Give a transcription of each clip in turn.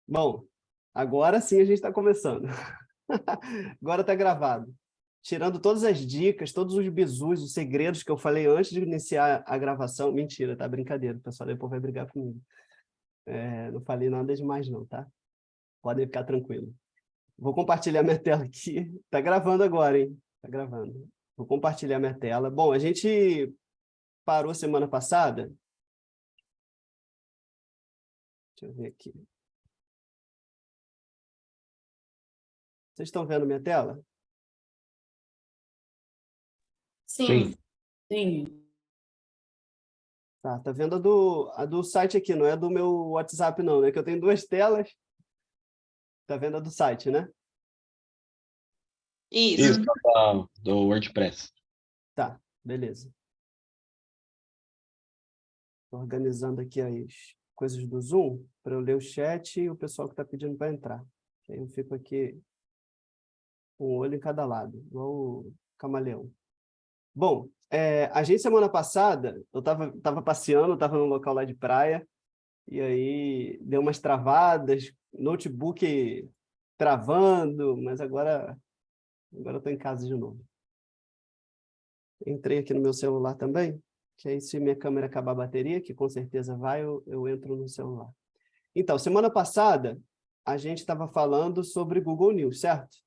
Bom, agora sim a gente está começando. Agora está gravado. Tirando todas as dicas, todos os bizus, os segredos que eu falei antes de iniciar a gravação. Mentira, tá? Brincadeira. O pessoal depois vai brigar comigo. Não falei nada demais não, tá? Podem ficar tranquilos. Vou compartilhar minha tela aqui. Tá gravando agora, hein? Tá gravando. Vou compartilhar minha tela. Bom, a gente parou semana passada. Deixa eu ver aqui. Vocês estão vendo minha tela? Sim. Sim. Tá vendo a do site aqui, não é do meu WhatsApp não, né? Que eu tenho duas telas. Tá vendo a do site, né? Isso. Do WordPress. Tá, beleza. Tô organizando aqui as coisas do Zoom para eu ler o chat e o pessoal que está pedindo para entrar. Aí eu fico aqui com um olho em cada lado, igual o camaleão. Bom, a gente semana passada, eu tava passeando, estava num local lá de praia, e aí deu umas travadas, notebook travando, mas agora eu estou em casa de novo. Entrei aqui no meu celular também, que aí se minha câmera acabar a bateria, que com certeza vai, eu entro no celular. Então, semana passada, a gente estava falando sobre Google News, certo?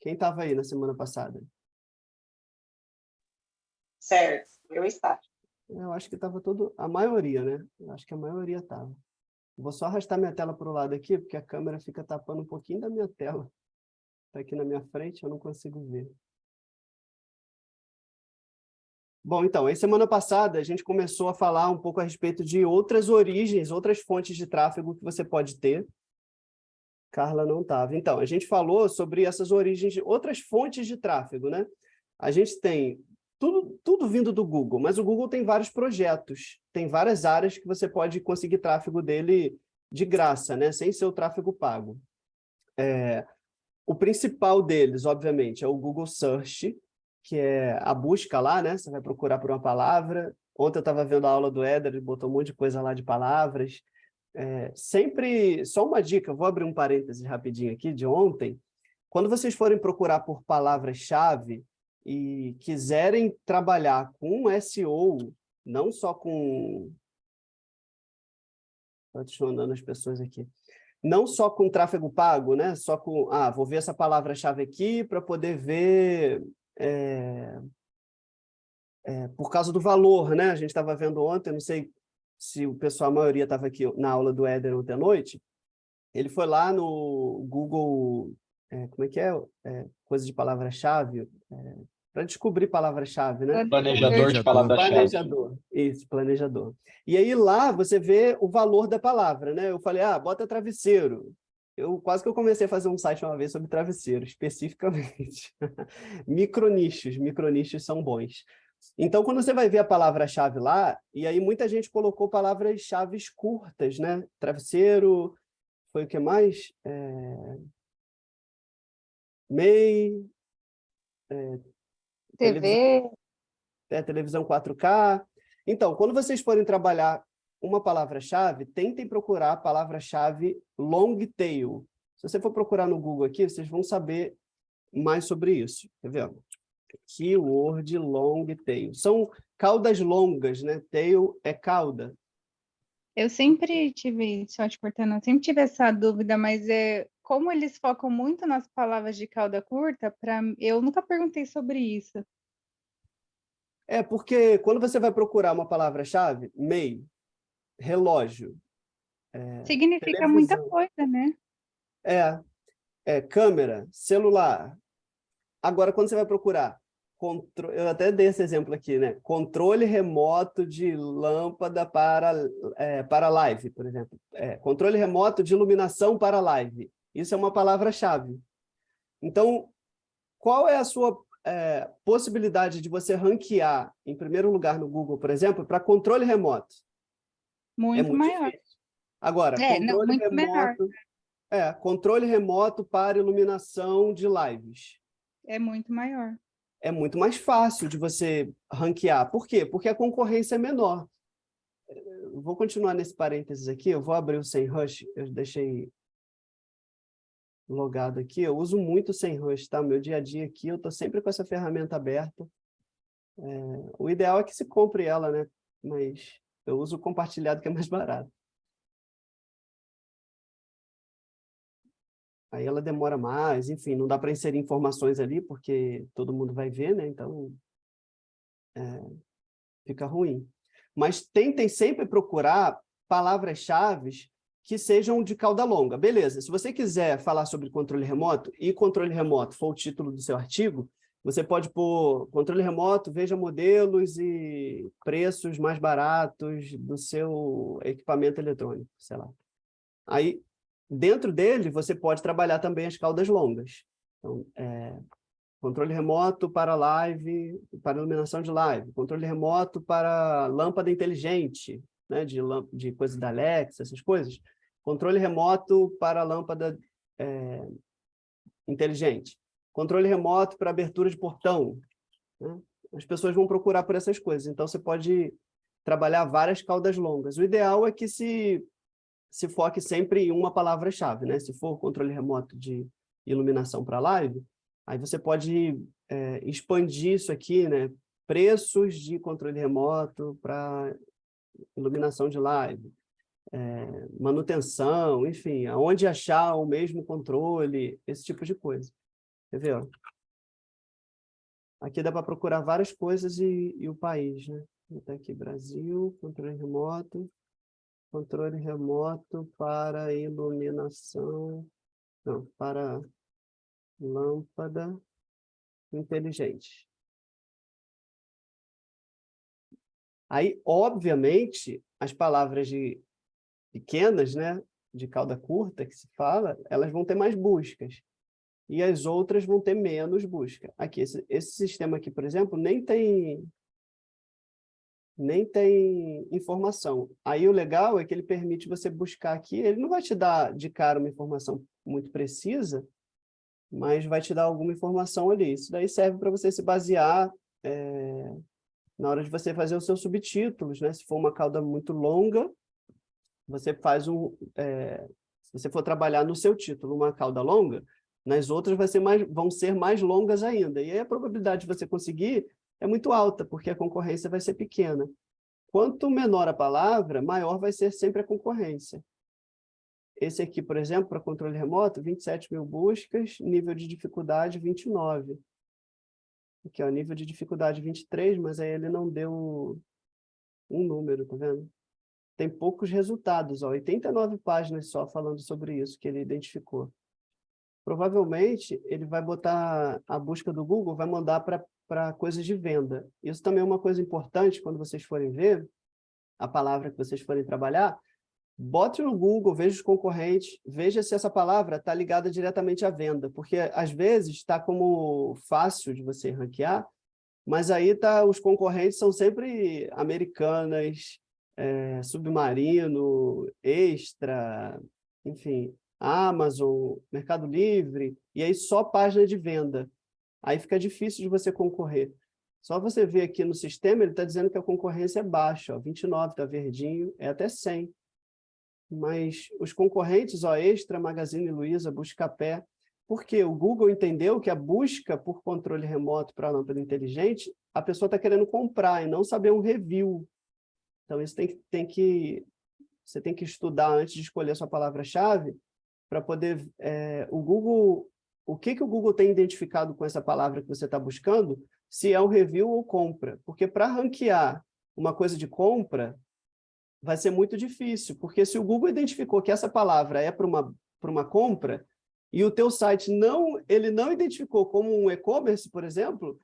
Quem estava aí na semana passada? Certo, eu estava. Eu acho que estava a maioria, né? Eu acho que a maioria estava. Vou só arrastar minha tela para o lado aqui, porque a câmera fica tapando um pouquinho da minha tela. Está aqui na minha frente, eu não consigo ver. Bom, então, aí semana passada a gente começou a falar um pouco a respeito de outras origens, outras fontes de tráfego que você pode ter. Carla não estava. Então, a gente falou sobre essas origens de outras fontes de tráfego, né? A gente tem tudo vindo do Google, mas o Google tem vários projetos, tem várias áreas que você pode conseguir tráfego dele de graça, né? Sem ser o tráfego pago. O principal deles, obviamente, é o Google Search, que é a busca lá, né? Você vai procurar por uma palavra. Ontem eu estava vendo a aula do Éder, ele botou um monte de coisa lá de palavras. Sempre, só uma dica, vou abrir um parêntese rapidinho aqui, de ontem. Quando vocês forem procurar por palavras-chave e quiserem trabalhar com SEO, não só com... Estou andando as pessoas aqui. Não só com tráfego pago, né? Só com, vou ver essa palavra-chave aqui para poder ver por causa do valor, né? A gente estava vendo ontem, não sei se o pessoal, a maioria estava aqui na aula do Éder ontem à noite, ele foi lá no Google, como é que é? Coisa de palavra-chave, para descobrir palavra-chave, né? Planejador de palavra-chave. Planejador, isso, planejador. E aí lá você vê o valor da palavra, né? Eu falei, bota travesseiro. Quase que eu comecei a fazer um site uma vez sobre travesseiro, especificamente. Micronichos são bons. Então, quando você vai ver a palavra-chave lá, e aí muita gente colocou palavras-chave curtas, né? Travesseiro, foi o que mais? MEI, TV. televisão 4K. Então, quando vocês forem trabalhar uma palavra-chave, tentem procurar a palavra-chave long tail. Se você for procurar no Google aqui, vocês vão saber mais sobre isso. Tá vendo? Keyword long tail. São caudas longas, né? Tail é cauda. Eu sempre tive, só te cortando, eu sempre tive essa dúvida, mas como eles focam muito nas palavras de cauda curta, eu nunca perguntei sobre isso. Porque quando você vai procurar uma palavra-chave, MEI, relógio, significa televisão. muita coisa, né? Câmera, celular. Agora, quando você vai procurar, eu até dei esse exemplo aqui, né? Controle remoto de lâmpada para live, por exemplo. Controle remoto de iluminação para live. Isso é uma palavra-chave. Então, qual é a sua possibilidade de você ranquear em primeiro lugar no Google, por exemplo, para controle remoto? Muito maior. difícil. Agora, não, muito menor. Controle remoto para iluminação de lives. É muito maior. É muito mais fácil de você ranquear. Por quê? Porque a concorrência é menor. eu vou continuar nesse parênteses aqui, eu vou abrir o SEMrush, eu deixei logado aqui, eu uso muito o SEMrush, tá? Meu dia a dia aqui, eu estou sempre com essa ferramenta aberta. O ideal é que se compre ela, né? Mas eu uso o compartilhado, que é mais barato. Aí ela demora mais, enfim, não dá para inserir informações ali, porque todo mundo vai ver, né? Então, fica ruim. Mas tentem sempre procurar palavras-chave que sejam de cauda longa. Beleza, se você quiser falar sobre controle remoto, e controle remoto for o título do seu artigo, você pode pôr controle remoto, veja modelos e preços mais baratos do seu equipamento eletrônico, sei lá. Aí, dentro dele, você pode trabalhar também as caudas longas. Então, controle remoto para live, para iluminação de live, controle remoto para lâmpada inteligente, né, de coisa da Alexa, essas coisas. Controle remoto para lâmpada inteligente. Controle remoto para abertura de portão, né? As pessoas vão procurar por essas coisas. Então, você pode trabalhar várias caudas longas. O ideal é que se foque sempre em uma palavra-chave, né? Se for controle remoto de iluminação para live, aí você pode expandir isso aqui, né? Preços de controle remoto para iluminação de live, manutenção, enfim, aonde achar o mesmo controle, esse tipo de coisa. Quer ver? Ó? Aqui dá para procurar várias coisas e o país, né? Está aqui, Brasil, controle remoto para iluminação, não, para lâmpada inteligente. Aí, obviamente, as palavras pequenas, né, de cauda curta, que se fala, elas vão ter mais buscas. E as outras vão ter menos busca. Aqui, esse sistema aqui, por exemplo, nem tem informação. Aí o legal é que ele permite você buscar aqui, ele não vai te dar de cara uma informação muito precisa, mas vai te dar alguma informação ali. Isso daí serve para você se basear na hora de você fazer os seus subtítulos, né? Se for uma cauda muito longa, você faz se você for trabalhar no seu título uma cauda longa, nas outras vão ser mais longas ainda. E aí a probabilidade de você conseguir é muito alta, porque a concorrência vai ser pequena. Quanto menor a palavra, maior vai ser sempre a concorrência. Esse aqui, por exemplo, para controle remoto, 27 mil buscas, nível de dificuldade 29. Aqui, ó, nível de dificuldade 23, mas aí ele não deu um número, tá vendo? Tem poucos resultados, ó, 89 páginas só falando sobre isso que ele identificou. Provavelmente, ele vai botar a busca do Google, vai mandar para coisas de venda. Isso também é uma coisa importante quando vocês forem ver a palavra que vocês forem trabalhar. Bote no Google, veja os concorrentes, veja se essa palavra está ligada diretamente à venda, porque às vezes está como fácil de você ranquear, mas aí os concorrentes são sempre Americanas, Submarino, Extra, enfim, Amazon, Mercado Livre, e aí só página de venda. Aí fica difícil de você concorrer. Só você ver aqui no sistema, ele está dizendo que a concorrência é baixa, ó, 29 está verdinho, é até 100. Mas os concorrentes, ó, Extra, Magazine Luiza, Buscapé, porque o Google entendeu que a busca por controle remoto para lâmpada inteligente, a pessoa está querendo comprar e não saber um review. Então, isso você tem que estudar antes de escolher a sua palavra-chave para poder... o que o Google tem identificado com essa palavra que você está buscando, se é um review ou compra. Porque para ranquear uma coisa de compra, vai ser muito difícil, porque se o Google identificou que essa palavra é para uma compra, e o teu site ele não identificou como um e-commerce, por exemplo,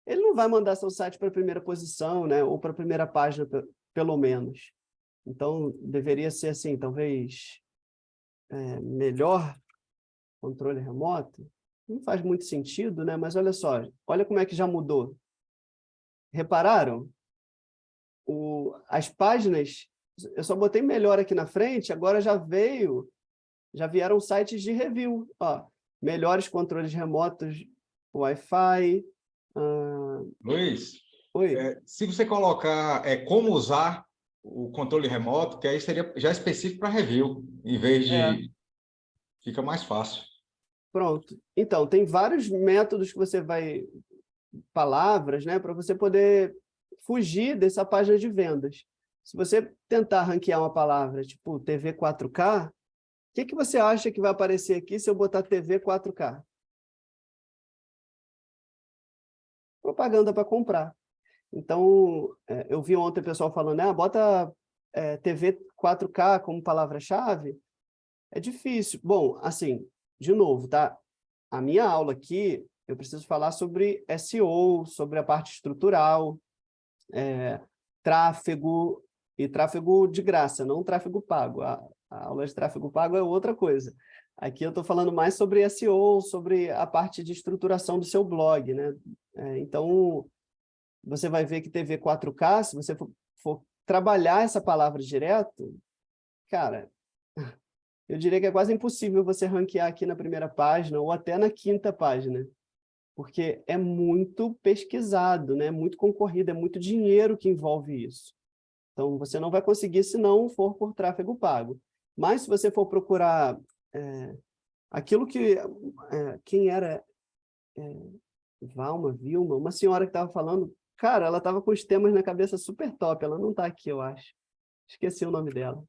ele não vai mandar seu site para a primeira posição, né? Ou para a primeira página, pelo menos. Então, deveria ser assim, talvez melhor controle remoto. Não faz muito sentido, né? Mas olha só, olha como é que já mudou. Repararam? As páginas, eu só botei melhor aqui na frente, agora já vieram sites de review. Ó, melhores controles remotos, Wi-Fi. Luiz, Oi. se você colocar como usar, o controle remoto, que aí seria já específico para review, em vez de... Fica mais fácil. Pronto. Então, tem vários métodos que você vai... palavras, né, para você poder fugir dessa página de vendas. Se você tentar ranquear uma palavra, tipo TV 4K, o que você acha que vai aparecer aqui se eu botar TV 4K? Propaganda para comprar. Então, eu vi ontem o pessoal falando, bota TV 4K como palavra-chave. É difícil. Bom, assim, de novo, tá? A minha aula aqui, eu preciso falar sobre SEO, sobre a parte estrutural, tráfego, e tráfego de graça, não tráfego pago. A aula de tráfego pago é outra coisa. Aqui eu estou falando mais sobre SEO, sobre a parte de estruturação do seu blog, né? Então, você vai ver que TV 4K, se você for trabalhar essa palavra direto, cara, eu diria que é quase impossível você ranquear aqui na primeira página ou até na quinta página, porque é muito pesquisado, né? Muito concorrido, é muito dinheiro que envolve isso. Então, você não vai conseguir se não for por tráfego pago. Mas, se você for procurar aquilo que... quem era? Vilma, uma senhora que estava falando, cara, ela estava com os temas na cabeça super top, ela não está aqui, eu acho. Esqueci o nome dela.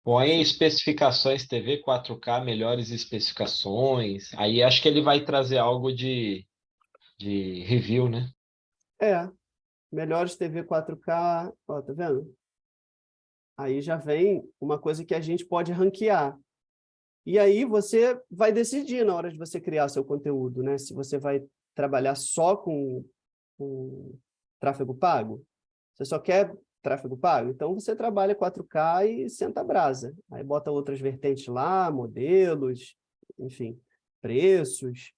Põe especificações TV 4K, melhores especificações. Aí acho que ele vai trazer algo de review, né? Melhores TV 4K, ó, tá vendo? Aí já vem uma coisa que a gente pode ranquear. E aí você vai decidir na hora de você criar seu conteúdo, né? Se você vai trabalhar só com tráfego pago, você só quer tráfego pago, então você trabalha 4K e senta a brasa. Aí bota outras vertentes lá, modelos, enfim, preços.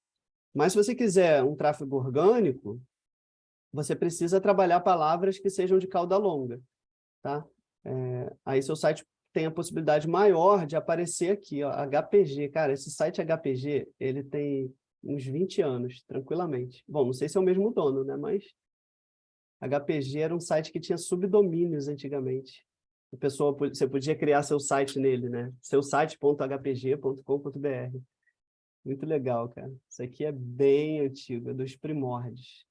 Mas se você quiser um tráfego orgânico, você precisa trabalhar palavras que sejam de cauda longa, tá? Aí seu site tem a possibilidade maior de aparecer aqui, ó, HPG. Cara, esse site HPG, ele tem uns 20 anos, tranquilamente. Bom, não sei se é o mesmo dono, né? Mas HPG era um site que tinha subdomínios antigamente. Você podia criar seu site nele, né? seusite.hpg.com.br. Muito legal, cara. Isso aqui é bem antigo, é dos primórdios.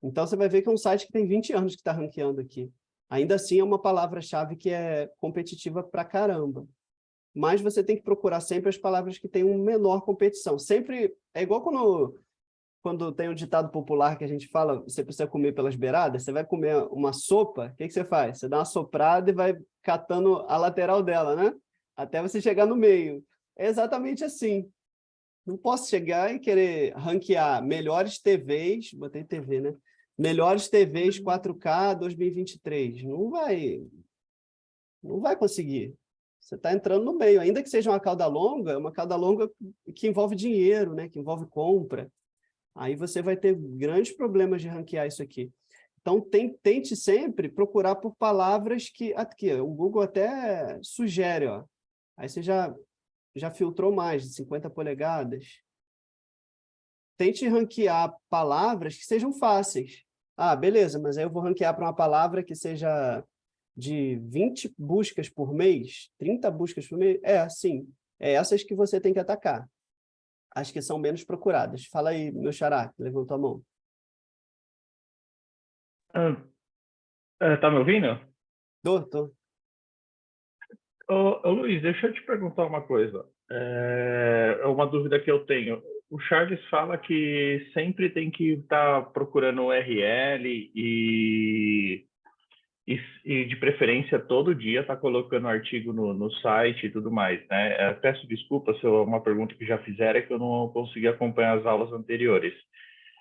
Então, você vai ver que é um site que tem 20 anos que está ranqueando aqui. Ainda assim, é uma palavra-chave que é competitiva pra caramba. Mas você tem que procurar sempre as palavras que têm uma menor competição. Sempre, é igual quando tem um ditado popular que a gente fala, você precisa comer pelas beiradas, você vai comer uma sopa, o que você faz? Você dá uma soprada e vai catando a lateral dela, né? Até você chegar no meio. É exatamente assim. Não posso chegar e querer ranquear melhores TVs, botei TV, né? Melhores TVs 4K 2023. Não vai conseguir. Você está entrando no meio. Ainda que seja uma cauda longa, é uma cauda longa que envolve dinheiro, né? Que envolve compra. Aí você vai ter grandes problemas de ranquear isso aqui. Então, tente sempre procurar por palavras que... Aqui, o Google até sugere, ó. Aí você já filtrou mais de 50 polegadas. Tente ranquear palavras que sejam fáceis. Ah, beleza, mas aí eu vou ranquear para uma palavra que seja de 20 buscas por mês, 30 buscas por mês. Sim. É essas que você tem que atacar. As que são menos procuradas. Fala aí, meu xará, que levantou a mão. Tá me ouvindo? Tô. Ô, Luiz, deixa eu te perguntar uma coisa. É uma dúvida que eu tenho. O Charles fala que sempre tem que estar procurando URL e de preferência todo dia tá colocando artigo no site e tudo mais, né? Peço desculpa se é uma pergunta que já fizeram, é que eu não consegui acompanhar as aulas anteriores.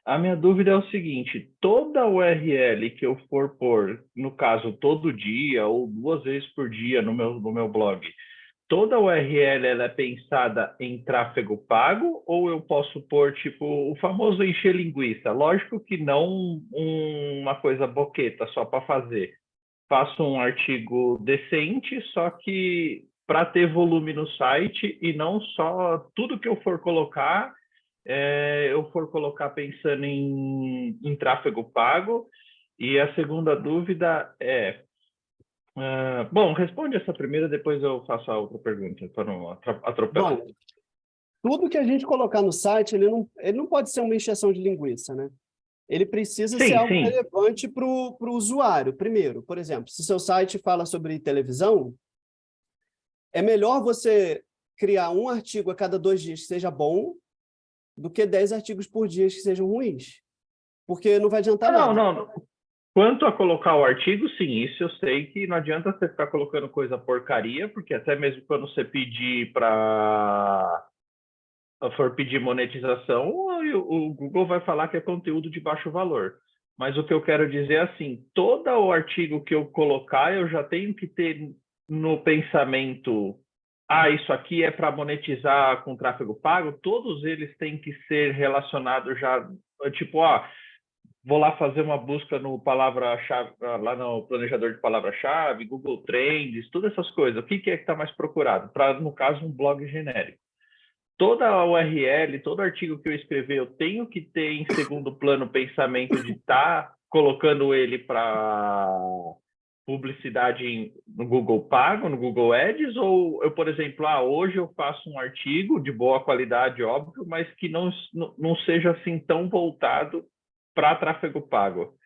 A minha dúvida é o seguinte: toda URL que eu for pôr, no caso todo dia ou 2 vezes por dia no meu blog, toda URL ela é pensada em tráfego pago, ou eu posso pôr tipo o famoso encher linguiça? Lógico que não uma coisa boqueta só para fazer. Faço um artigo decente, só que para ter volume no site e não só tudo que eu for colocar, eu for colocar pensando em tráfego pago. E a segunda dúvida é, Bom, responde essa primeira, depois eu faço a outra pergunta, para não atropelar. Bom, tudo que a gente colocar no site, ele não pode ser uma encheção de linguiça, né? Ele precisa ser Sim, algo sim. relevante para o usuário. Primeiro, por exemplo, se seu site fala sobre televisão, é melhor você criar um artigo a cada 2 dias que seja bom do que 10 artigos por dia que sejam ruins. Porque não vai adiantar Não, nada. não. Quanto a colocar o artigo, sim, isso eu sei que não adianta você ficar colocando coisa porcaria, porque até mesmo quando você pedir for pedir monetização, o Google vai falar que é conteúdo de baixo valor. Mas o que eu quero dizer é assim, todo o artigo que eu colocar, eu já tenho que ter no pensamento, isso aqui é para monetizar com tráfego pago, todos eles têm que ser relacionados já, tipo, vou lá fazer uma busca no palavra-chave, lá no planejador de palavra-chave, Google Trends, todas essas coisas. O que é que está mais procurado? Para, no caso, um blog genérico. Toda a URL, todo artigo que eu escrever, eu tenho que ter em segundo plano o pensamento de estar colocando ele para publicidade no Google Pago, no Google Ads, ou eu, por exemplo, hoje eu faço um artigo de boa qualidade, óbvio, mas que não seja assim tão voltado para tráfego pago.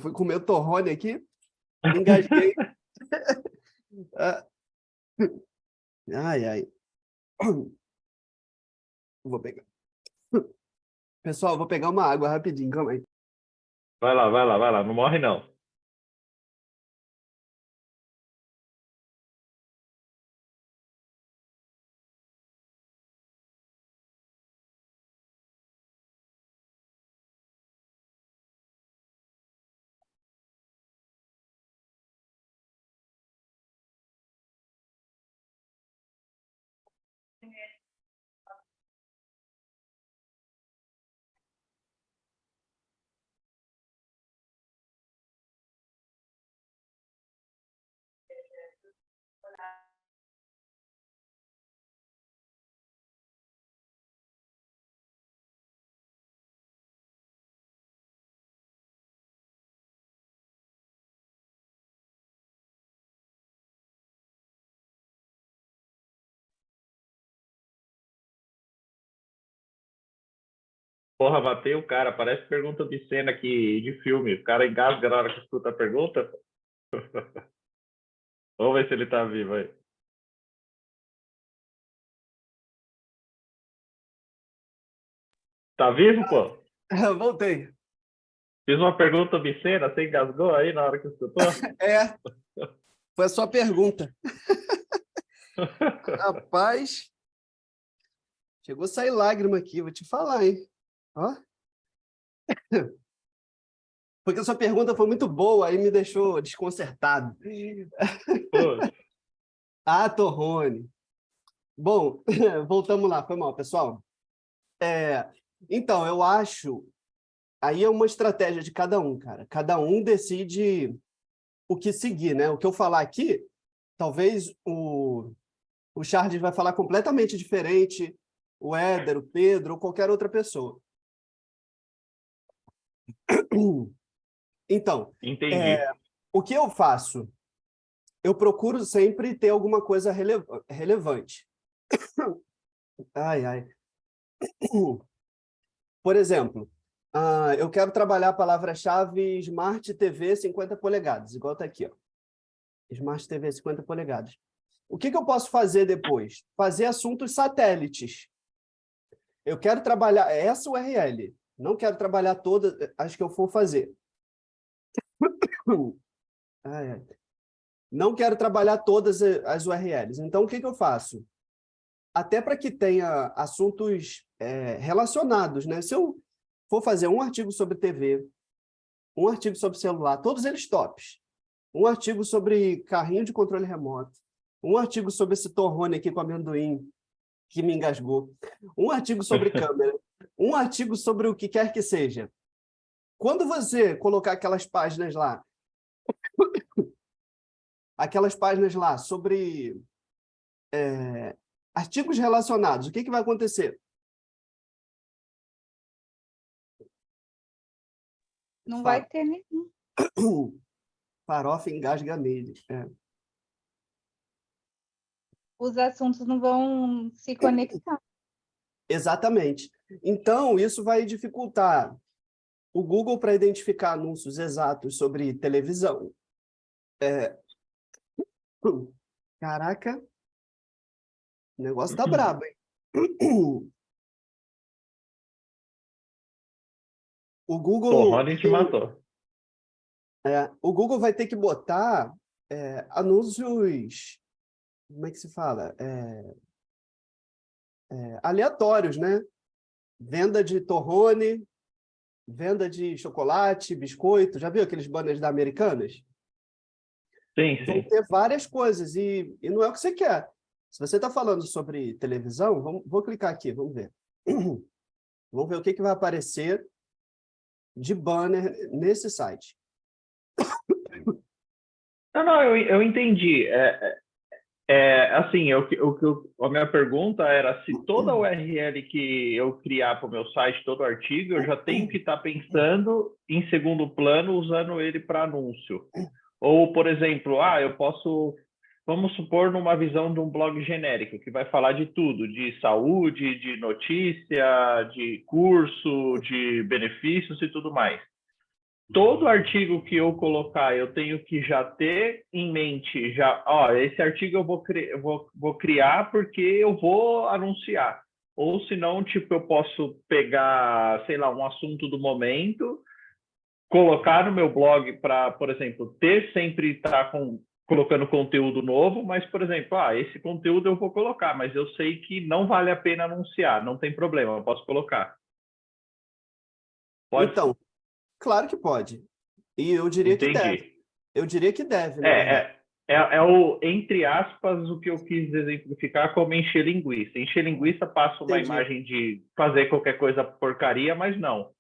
Fui comer o torrone aqui, engasguei. Ai. Vou pegar. Pessoal, vou pegar uma água rapidinho, calma aí. Vai lá, não morre não. Porra, matei o cara. Parece pergunta obscena aqui de filme. O cara engasga na hora que escuta a pergunta. Vamos ver se ele tá vivo aí. Tá vivo, pô? Voltei. Fiz uma pergunta obscena, você engasgou aí na hora que escutou? Foi a sua pergunta. Rapaz, chegou a sair lágrima aqui, vou te falar, hein? Ó. Porque a sua pergunta foi muito boa, aí me deixou desconcertado. Pô. Torrone. Bom, voltamos lá, foi mal, pessoal. Então, eu acho... Aí é uma estratégia de cada um, cara. Cada um decide o que seguir, né? O que eu falar aqui, talvez o Charles vai falar completamente diferente, o Éder, o Pedro, ou qualquer outra pessoa. Então, Entendi. o que eu faço? Eu procuro sempre ter alguma coisa relevante. Ai. Por exemplo, eu quero trabalhar a palavra-chave Smart TV 50 polegadas, igual está aqui, ó. Smart TV 50 polegadas. O que eu posso fazer depois? Fazer assuntos satélites. Eu quero trabalhar essa URL, não quero trabalhar todas as que eu for fazer. Não quero trabalhar todas as URLs. Então, o que eu faço? Até para que tenha assuntos relacionados, né? Se eu for fazer um artigo sobre TV, um artigo sobre celular, todos eles tops. Um artigo sobre carrinho de controle remoto, um artigo sobre esse torrone aqui com amendoim, que me engasgou, um artigo sobre câmera, um artigo sobre o que quer que seja. Quando você colocar aquelas páginas lá sobre artigos relacionados, o que vai acontecer? Não vai ter nenhum. Farofa engasga nele. Os assuntos não vão se conectar. Exatamente. Então, isso vai dificultar o Google para identificar anúncios exatos sobre televisão. Caraca, o negócio tá brabo, hein? O Google, Torrone te matou. o Google vai ter que botar anúncios, como é que se fala? Aleatórios, né? Venda de torrone, venda de chocolate, biscoito. Já viu aqueles banners da Americanas? Sim, Vão sim. ter várias coisas e não é o que você quer. Se você está falando sobre televisão, vou clicar aqui, vamos ver. Vamos ver o que vai aparecer de banner nesse site. Não, eu entendi. Assim, a minha pergunta era se toda URL que eu criar para o meu site, todo artigo, eu já tenho que estar pensando em segundo plano usando ele para anúncio. Ou, por exemplo, eu posso, vamos supor, numa visão de um blog genérico, que vai falar de tudo, de saúde, de notícia, de curso, de benefícios e tudo mais. Todo artigo que eu colocar, eu tenho que já ter em mente, esse artigo eu vou criar porque eu vou anunciar. Ou senão, tipo, eu posso pegar, sei lá, um assunto do momento, colocar no meu blog para, por exemplo, sempre estar colocando conteúdo novo, mas, por exemplo, esse conteúdo eu vou colocar, mas eu sei que não vale a pena anunciar, não tem problema, eu posso colocar. Pode? Então, claro que pode. E eu diria que deve. Entendi. Eu diria que deve, na verdade. Entre aspas, o que eu quis exemplificar como encher linguiça. Encher linguiça passa uma Entendi. imagem de fazer qualquer coisa porcaria, mas não.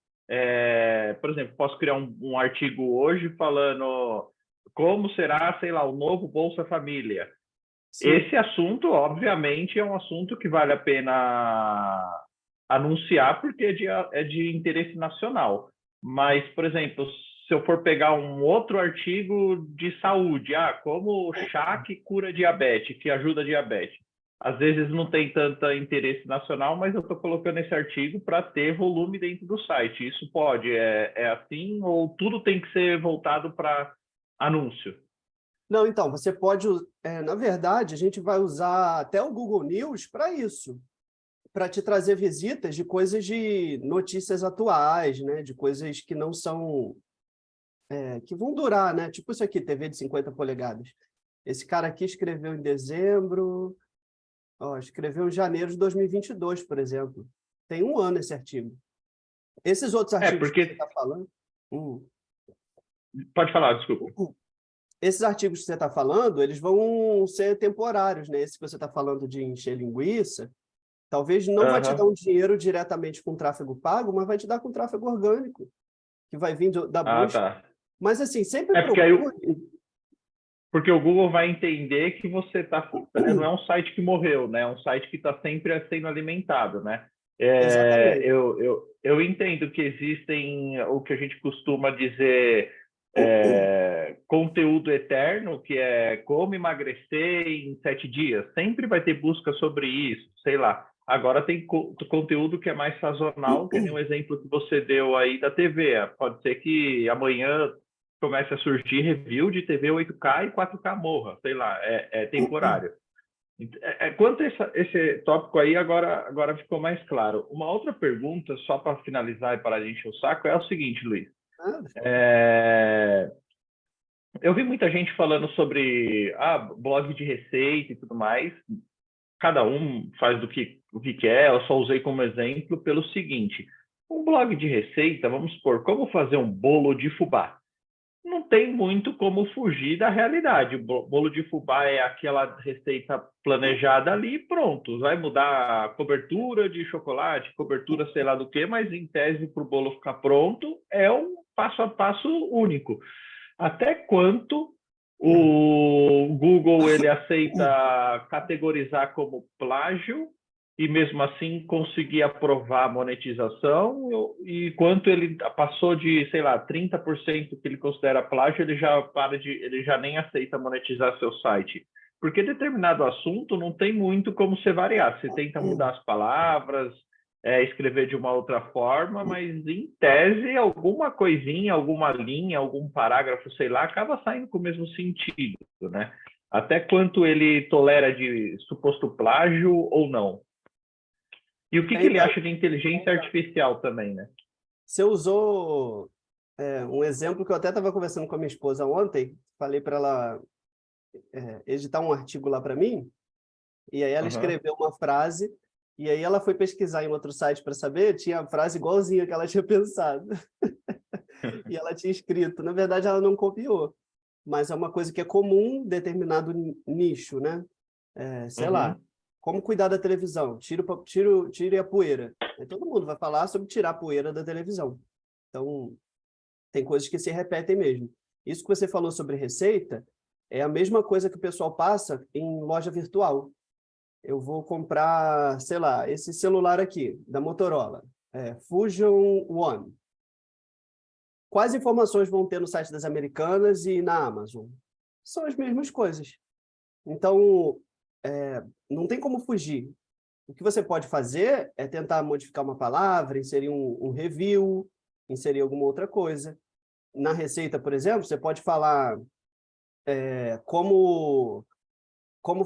Por exemplo, posso criar um artigo hoje falando como será, sei lá, o novo Bolsa Família. Sim. Esse assunto, obviamente, é um assunto que vale a pena anunciar porque é de interesse nacional. Mas, por exemplo, se eu for pegar um outro artigo de saúde, como chá que cura diabetes, que ajuda a diabetes. Às vezes não tem tanto interesse nacional, mas eu estou colocando esse artigo para ter volume dentro do site. Isso pode, é assim, ou tudo tem que ser voltado para anúncio? Não, então, você pode... na verdade, a gente vai usar até o Google News para isso. Para te trazer visitas de coisas de notícias atuais, né? De coisas que não são... que vão durar, né? Tipo isso aqui, TV de 50 polegadas. Esse cara aqui escreveu em dezembro... escreveu em janeiro de 2022, por exemplo. Tem um ano esse artigo. Esses outros artigos que você está falando... Pode falar, desculpa. Esses artigos que você está falando, eles vão ser temporários, né? Esse que você está falando de encher linguiça, talvez não vai te dar um dinheiro diretamente com tráfego pago, mas vai te dar com tráfego orgânico, que vai vir da busca. Tá. Mas, assim, sempre porque o Google vai entender que você não é um site que morreu, né? É um site que está sempre sendo alimentado, né? Exatamente. Eu entendo que existem o que a gente costuma dizer conteúdo eterno, que é como emagrecer em 7 dias. Sempre vai ter busca sobre isso, sei lá. Agora tem conteúdo que é mais sazonal, que nem o exemplo que você deu aí da TV. Pode ser que amanhã comece a surgir review de TV 8K e 4K morra, sei lá, é temporário. Quanto a esse tópico aí, agora ficou mais claro. Uma outra pergunta, só para finalizar e parar de encher o saco, é o seguinte, Luiz. Eu vi muita gente falando sobre blog de receita e tudo mais. Cada um faz o que quer, eu só usei como exemplo pelo seguinte. Um blog de receita, vamos supor, como fazer um bolo de fubá. Não tem muito como fugir da realidade. O bolo de fubá é aquela receita planejada ali, pronto. Vai mudar a cobertura de chocolate, cobertura sei lá do que, mas em tese para o bolo ficar pronto é um passo a passo único. Até quanto o Google ele aceita categorizar como plágio e mesmo assim conseguir aprovar a monetização, e quanto ele passou de, sei lá, 30% que ele considera plágio, ele já nem aceita monetizar seu site. Porque determinado assunto não tem muito como você variar. Você tenta mudar as palavras, escrever de uma outra forma, mas em tese, alguma coisinha, alguma linha, algum parágrafo, sei lá, acaba saindo com o mesmo sentido, né? Até quanto ele tolera de suposto plágio ou não. E o que ele acha de inteligência artificial também, né? Você usou um exemplo que eu até estava conversando com a minha esposa ontem, falei para ela editar um artigo lá para mim, e aí ela escreveu uma frase, e aí ela foi pesquisar em outro site para saber, tinha a frase igualzinha que ela tinha pensado. E ela tinha escrito. Na verdade, ela não copiou, mas é uma coisa que é comum em determinado nicho, né? Sei lá, como cuidar da televisão, tire a poeira. Aí todo mundo vai falar sobre tirar a poeira da televisão. Então, tem coisas que se repetem mesmo. Isso que você falou sobre receita é a mesma coisa que o pessoal passa em loja virtual. Eu vou comprar, sei lá, esse celular aqui, da Motorola, Fusion One. Quais informações vão ter no site das Americanas e na Amazon? São as mesmas coisas. Então, não tem como fugir. O que você pode fazer é tentar modificar uma palavra, inserir um review, inserir alguma outra coisa. Na receita, por exemplo, você pode falar como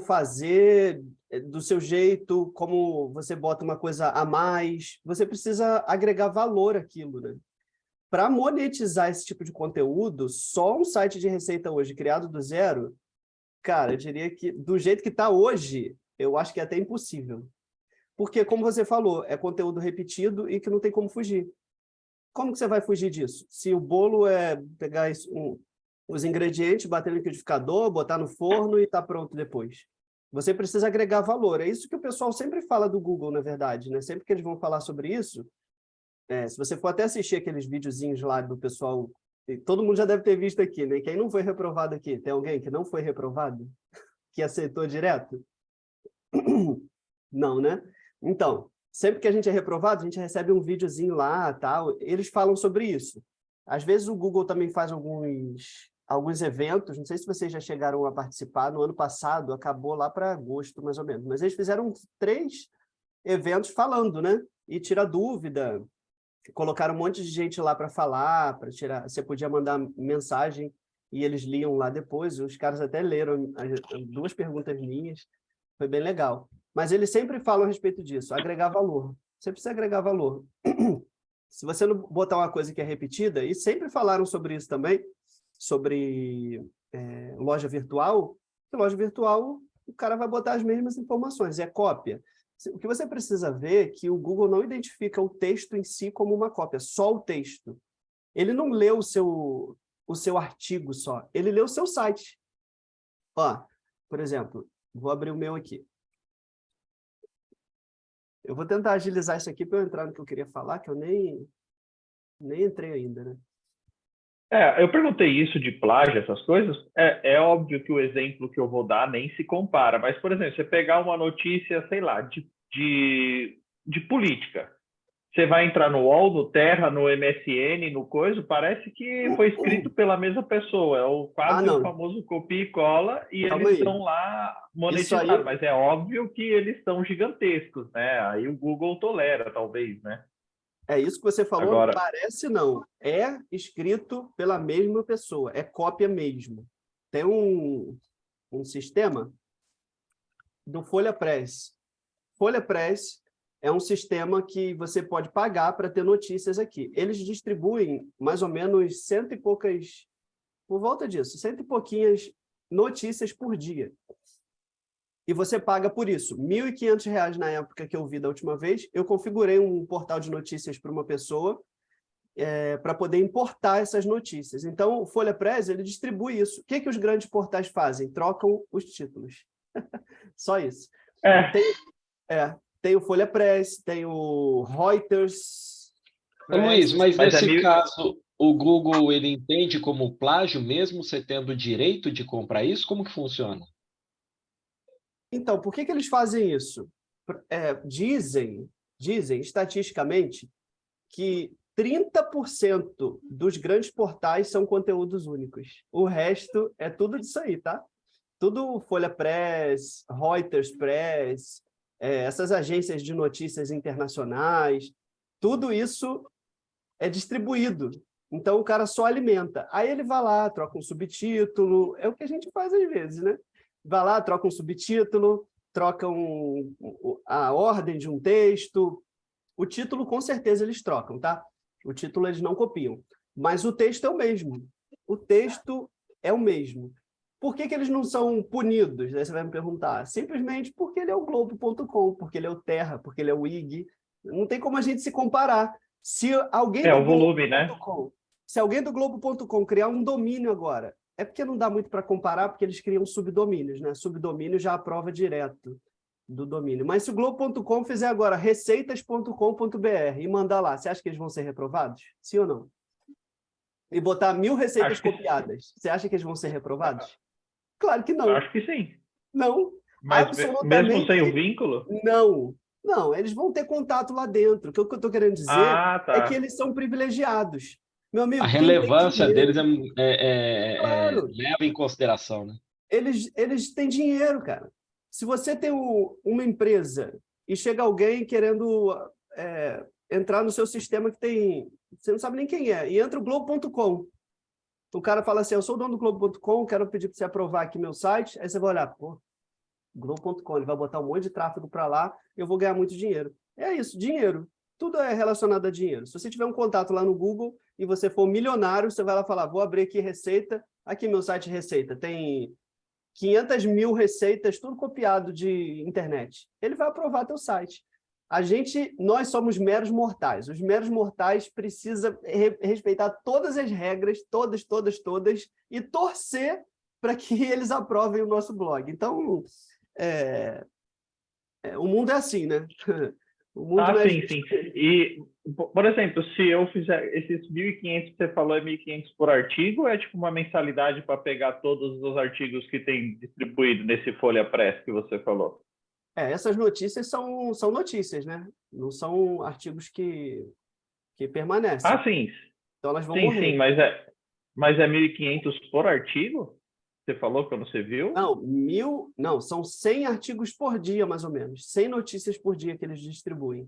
fazer do seu jeito, como você bota uma coisa a mais. Você precisa agregar valor àquilo, né? Para monetizar esse tipo de conteúdo, só um site de receita hoje, criado do zero, cara, eu diria que, do jeito que está hoje, eu acho que é até impossível. Porque, como você falou, é conteúdo repetido e que não tem como fugir. Como que você vai fugir disso? Se o bolo é pegar os ingredientes, bater no liquidificador, botar no forno e está pronto depois. Você precisa agregar valor. É isso que o pessoal sempre fala do Google, na verdade, né? Sempre que eles vão falar sobre isso, se você for até assistir aqueles videozinhos lá do pessoal, todo mundo já deve ter visto aqui, né? Quem não foi reprovado aqui? Tem alguém que não foi reprovado? Que aceitou direto? Não, né? Então, sempre que a gente é reprovado, a gente recebe um videozinho lá, tal. Eles falam sobre isso. Às vezes o Google também faz alguns eventos, não sei se vocês já chegaram a participar, no ano passado, acabou lá para agosto, mais ou menos, mas eles fizeram 3 eventos falando, né? E tira dúvida, colocaram um monte de gente lá para falar, para tirar, você podia mandar mensagem e eles liam lá depois, os caras até leram as 2 perguntas minhas, foi bem legal. Mas eles sempre falam a respeito disso, agregar valor. Você precisa agregar valor. Se você não botar uma coisa que é repetida, e sempre falaram sobre isso também, sobre loja virtual, o cara vai botar as mesmas informações, é cópia. O que você precisa ver é que o Google não identifica o texto em si como uma cópia, só o texto. Ele não lê o seu artigo só, ele lê o seu site. Ó, por exemplo, vou abrir o meu aqui. Eu vou tentar agilizar isso aqui para eu entrar no que eu queria falar, que eu nem entrei ainda, né? Eu perguntei isso de plágio, essas coisas. É óbvio que o exemplo que eu vou dar nem se compara, mas, por exemplo, você pegar uma notícia, sei lá, de política. Você vai entrar no UOL, no Terra, no MSN, no Coisa, parece que foi escrito pela mesma pessoa. É quase o famoso copia e cola, e Calma eles aí. estão lá monetizados. Aí... Mas é óbvio que eles estão gigantescos, né? Aí o Google tolera, talvez, né? É isso que você falou, Agora... parece não. É escrito pela mesma pessoa, é cópia mesmo. Tem um sistema do Folha Press. Folha Press é um sistema que você pode pagar para ter notícias aqui. Eles distribuem mais ou menos 100 e poucas, por volta disso, 100 e pouquinhas notícias por dia. E você paga por isso. R$ 1.500 na época que eu vi da última vez. Eu configurei um portal de notícias para uma pessoa para poder importar essas notícias. Então, o Folha Press, ele distribui isso. O que os grandes portais fazem? Trocam os títulos. Só isso. Tem o Folha Press, tem o Reuters. Luiz, mas nesse caso, o Google ele entende como plágio, mesmo você tendo o direito de comprar isso? Como que funciona? Então, por que eles fazem isso? dizem estatisticamente que 30% dos grandes portais são conteúdos únicos. O resto é tudo disso aí, tá? Tudo Folha Press, Reuters Press, essas agências de notícias internacionais, tudo isso é distribuído. Então, o cara só alimenta. Aí ele vai lá, troca um subtítulo, é o que a gente faz às vezes, né? Vai lá, troca um subtítulo, troca a ordem de um texto. O título, com certeza, eles trocam, tá? O título eles não copiam. Mas o texto é o mesmo. O texto é o mesmo. Por que eles não são punidos? Aí você vai me perguntar. Simplesmente porque ele é o Globo.com, porque ele é o Terra, porque ele é o IG. Não tem como a gente se comparar. Se alguém do o volume, né? Se alguém do Globo.com criar um domínio agora, é porque não dá muito para comparar, porque eles criam subdomínios, né? Subdomínio já aprova direto do domínio. Mas se o Globo.com fizer agora receitas.com.br e mandar lá, você acha que eles vão ser reprovados? Sim ou não? E botar 1000 receitas copiadas, você acha que eles vão ser reprovados? Claro que não. Acho que sim. Não. Mas mesmo sem o vínculo? Não. Não, eles vão ter contato lá dentro. O que eu estou querendo dizer é que eles são privilegiados. Meu amigo, a relevância deles claro. leva em consideração, né? Eles têm dinheiro, cara. Se você tem uma empresa e chega alguém querendo entrar no seu sistema que tem... Você não sabe nem quem é. E entra o Globo.com. O cara fala assim, eu sou o dono do Globo.com, quero pedir para você aprovar aqui meu site. Aí você vai olhar, Globo.com, ele vai botar um monte de tráfego para lá e eu vou ganhar muito dinheiro. É isso, dinheiro. Tudo é relacionado a dinheiro. Se você tiver um contato lá no Google e você for milionário, você vai lá falar, vou abrir aqui receita, aqui meu site receita, tem 500 mil receitas, tudo copiado de internet. Ele vai aprovar teu site. Nós somos meros mortais. Os meros mortais precisam respeitar todas as regras, todas, e torcer para que eles aprovem o nosso blog. Então, o mundo é assim, né? O mundo não é sim. E, por exemplo, se eu fizer esses 1.500 que você falou, é 1.500 por artigo, é tipo uma mensalidade para pegar todos os artigos que tem distribuído nesse Folha Press que você falou? Essas notícias são notícias, né? Não são artigos que permanecem. Sim. Então elas vão morrer. Sim, mas é 1.500 por artigo? Você falou quando você viu? Não, são 100 artigos por dia, mais ou menos. 100 notícias por dia que eles distribuem.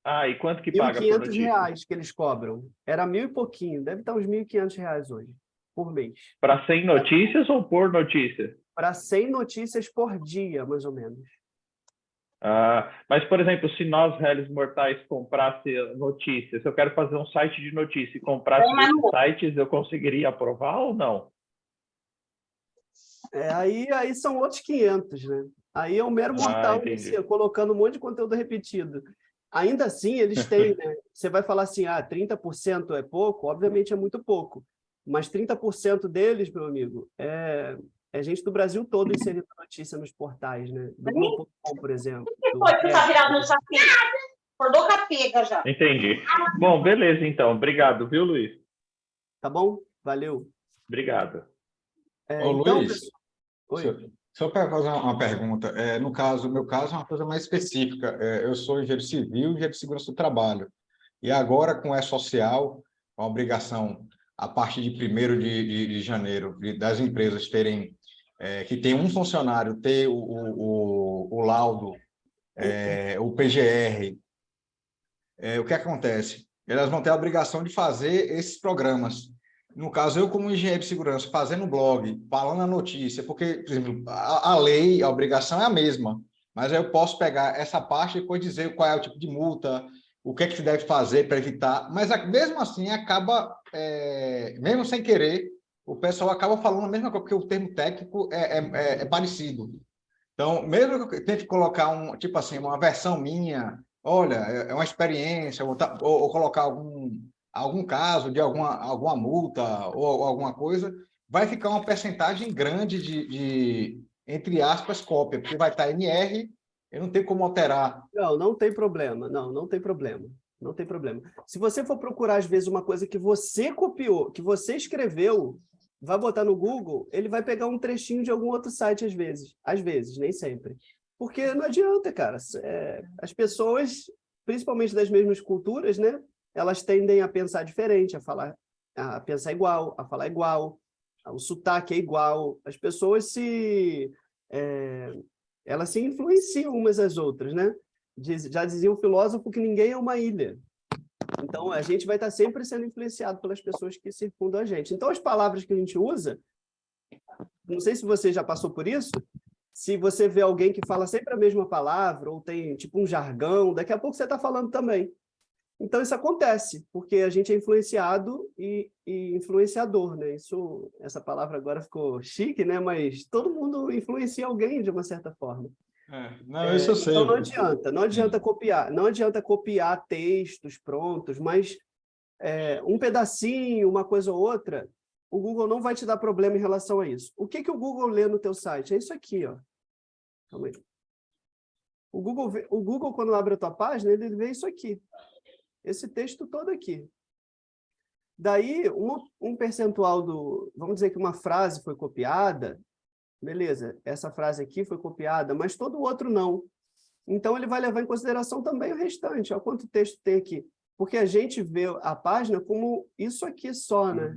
E quanto que paga por notícia? R$1.500 que eles cobram. Era 1.000 e pouquinho. Deve estar uns R$1.500 hoje, por mês. Para 100 notícias ou por notícia? Para 100 notícias por dia, mais ou menos. Mas, por exemplo, se nós, réis mortais, comprássemos notícias, se eu quero fazer um site de notícia e comprasse esses sites, eu conseguiria aprovar ou não? Aí são outros 500, né? Aí é um mero mortal colocando um monte de conteúdo repetido. Ainda assim, eles têm, né? Você vai falar assim, 30% é pouco? Obviamente é muito pouco. Mas 30% deles, meu amigo, é gente do Brasil todo inserindo notícia nos portais, né? Do Globo.com, por exemplo. Foi que tá virado no chapéu. Acordou capega já. Entendi. Bom, beleza, então. Obrigado, viu, Luiz? Tá bom? Valeu. Obrigado. Luiz, Oi. só para fazer uma pergunta. No meu caso é uma coisa mais específica. Eu sou engenheiro civil e engenheiro de segurança do trabalho. E agora, com o E-Social, a obrigação, a partir de 1º de janeiro, das empresas terem, que tem um funcionário ter o laudo, o PGR, o que acontece? Elas vão ter a obrigação de fazer esses programas. No caso, eu como engenheiro de segurança, fazendo blog, falando a notícia, porque, por exemplo, a lei, a obrigação é a mesma, mas aí eu posso pegar essa parte e depois dizer qual é o tipo de multa, o que é que se deve fazer para evitar, mas mesmo assim acaba, mesmo sem querer, o pessoal acaba falando a mesma coisa, porque o termo técnico é parecido. Então, mesmo que eu tente colocar uma versão minha, olha, é uma experiência, ou colocar algum caso de alguma multa ou alguma coisa, vai ficar uma percentagem grande de entre aspas, cópia, porque vai estar NR, eu não tenho como alterar. Não tem problema. Não tem problema. Não tem problema. Se você for procurar, às vezes, uma coisa que você copiou, que você escreveu, vai botar no Google, ele vai pegar um trechinho de algum outro site, às vezes. Às vezes, nem sempre. Porque não adianta, cara. As pessoas, principalmente das mesmas culturas, né? Elas tendem a pensar diferente, a pensar igual, a falar igual, o sotaque é igual. As pessoas elas se influenciam umas às outras, né? Já dizia o filósofo que ninguém é uma ilha. Então, a gente vai estar sempre sendo influenciado pelas pessoas que circundam a gente. Então, as palavras que a gente usa, não sei se você já passou por isso, se você vê alguém que fala sempre a mesma palavra, ou tem tipo um jargão, daqui a pouco você está falando também. Então, isso acontece, porque a gente é influenciado e influenciador, né? Essa palavra agora ficou chique, né? Mas todo mundo influencia alguém de uma certa forma. Não, isso eu sei. Então, não adianta copiar. Não adianta copiar textos prontos, mas um pedacinho, uma coisa ou outra, o Google não vai te dar problema em relação a isso. O que o Google lê no teu site? É isso aqui, ó. Calma aí. O Google, quando abre a tua página, ele vê isso aqui. Esse texto todo aqui. Daí, um percentual vamos dizer que uma frase foi copiada, beleza, essa frase aqui foi copiada, mas todo o outro não. Então, ele vai levar em consideração também o restante. Olha quanto texto tem aqui. Porque a gente vê a página como isso aqui só, né?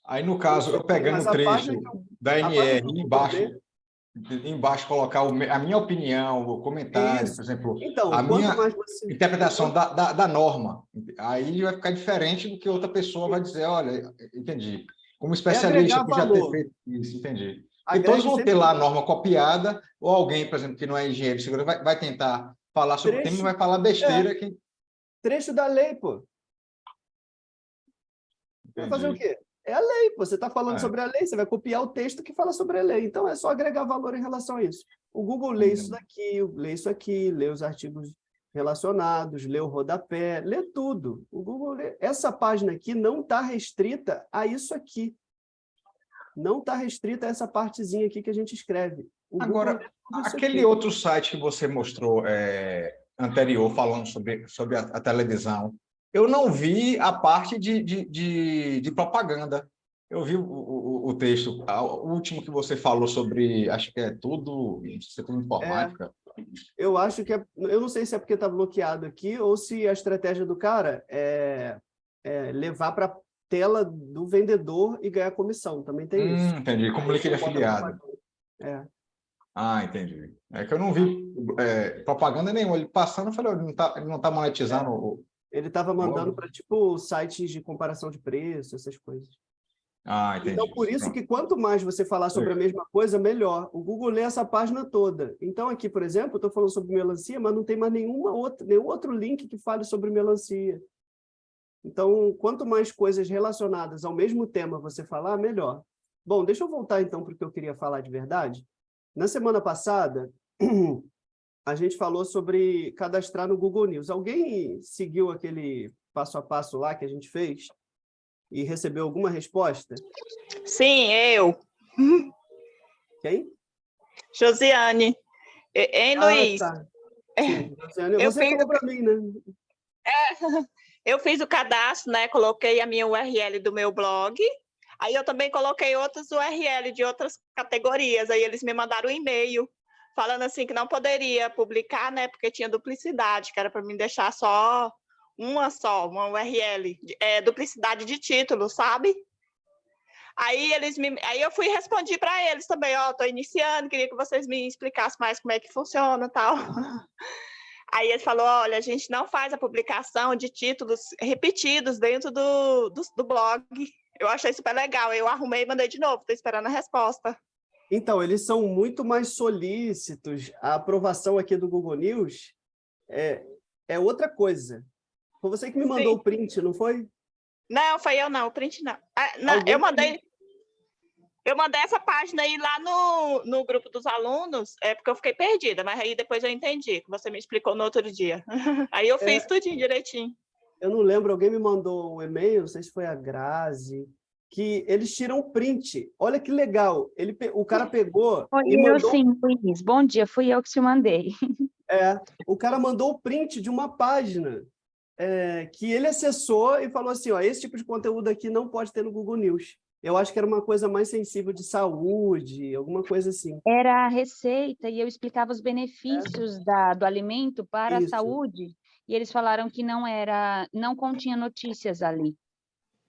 Aí, no caso, eu pegando o trecho da NR embaixo colocar a minha opinião, o comentário, por exemplo, então, a minha você... interpretação da norma. Aí vai ficar diferente do que outra pessoa vai dizer, olha, entendi. Como especialista, por já ter feito isso, entendi. E todos vão ter lá a norma copiada, ou alguém, por exemplo, que não é engenheiro de segurança, vai tentar falar sobre o tema e vai falar besteira. Trecho da lei, pô. Vai fazer o quê? É a lei, você está falando sobre a lei, você vai copiar o texto que fala sobre a lei. Então, é só agregar valor em relação a isso. O Google lê isso daqui, lê isso aqui, lê os artigos relacionados, lê o rodapé, lê tudo. O Google lê. Essa página aqui não está restrita a isso aqui. Não está restrita a essa partezinha aqui que a gente escreve. Agora, aquele outro site que você mostrou anterior, falando sobre a televisão, eu não vi a parte de propaganda. Eu vi o texto, o último que você falou sobre, acho que é tudo, setor informática. Eu acho que eu não sei se é porque está bloqueado aqui ou se a estratégia do cara é levar para a tela do vendedor e ganhar comissão. Também tem isso. Entendi, como link de afiliado. Entendi. É que eu não vi propaganda nenhuma. Ele passando, eu falei, ele não está monetizando Ele estava mandando para, tipo, sites de comparação de preço, essas coisas. Entendi. Então, por isso que quanto mais você falar sobre a mesma coisa, melhor. O Google lê essa página toda. Então, aqui, por exemplo, eu estou falando sobre melancia, mas não tem mais nenhum outro link que fale sobre melancia. Então, quanto mais coisas relacionadas ao mesmo tema você falar, melhor. Bom, deixa eu voltar, então, para o que eu queria falar de verdade. Na semana passada, a gente falou sobre cadastrar no Google News. Alguém seguiu aquele passo a passo lá que a gente fez e recebeu alguma resposta? Sim, eu. Quem? Josiane. Hein, Luiz? Tá. Sim, Josiane, você falou para mim, né? Eu fiz o cadastro, né? Coloquei a minha URL do meu blog. Aí eu também coloquei outras URL de outras categorias. Aí eles me mandaram um e-mail falando assim que não poderia publicar, né? Porque tinha duplicidade, que era para mim deixar uma URL, duplicidade de título, sabe? Aí eu fui e respondi para eles também, estou iniciando, queria que vocês me explicassem mais como é que funciona e tal. Aí ele falou, olha, a gente não faz a publicação de títulos repetidos dentro do blog. Eu achei super legal, eu arrumei e mandei de novo, estou esperando a resposta. Então, eles são muito mais solícitos. A aprovação aqui do Google News é outra coisa. Foi você que me mandou o print, não foi? Não, foi eu não, o print não. Eu mandei essa página aí lá no grupo dos alunos, porque eu fiquei perdida, mas aí depois eu entendi, que você me explicou no outro dia. Aí eu fiz tudinho direitinho. Eu não lembro, alguém me mandou um e-mail, não sei se foi a Grazi, que eles tiram print. Olha que legal. O cara pegou e mandou... Sim, Luiz. Bom dia, fui eu que te mandei. O cara mandou o print de uma página que ele acessou e falou assim, esse tipo de conteúdo aqui não pode ter no Google News. Eu acho que era uma coisa mais sensível de saúde, alguma coisa assim. Era a receita e eu explicava os benefícios do alimento para a Isso. saúde, e eles falaram que não continha notícias ali.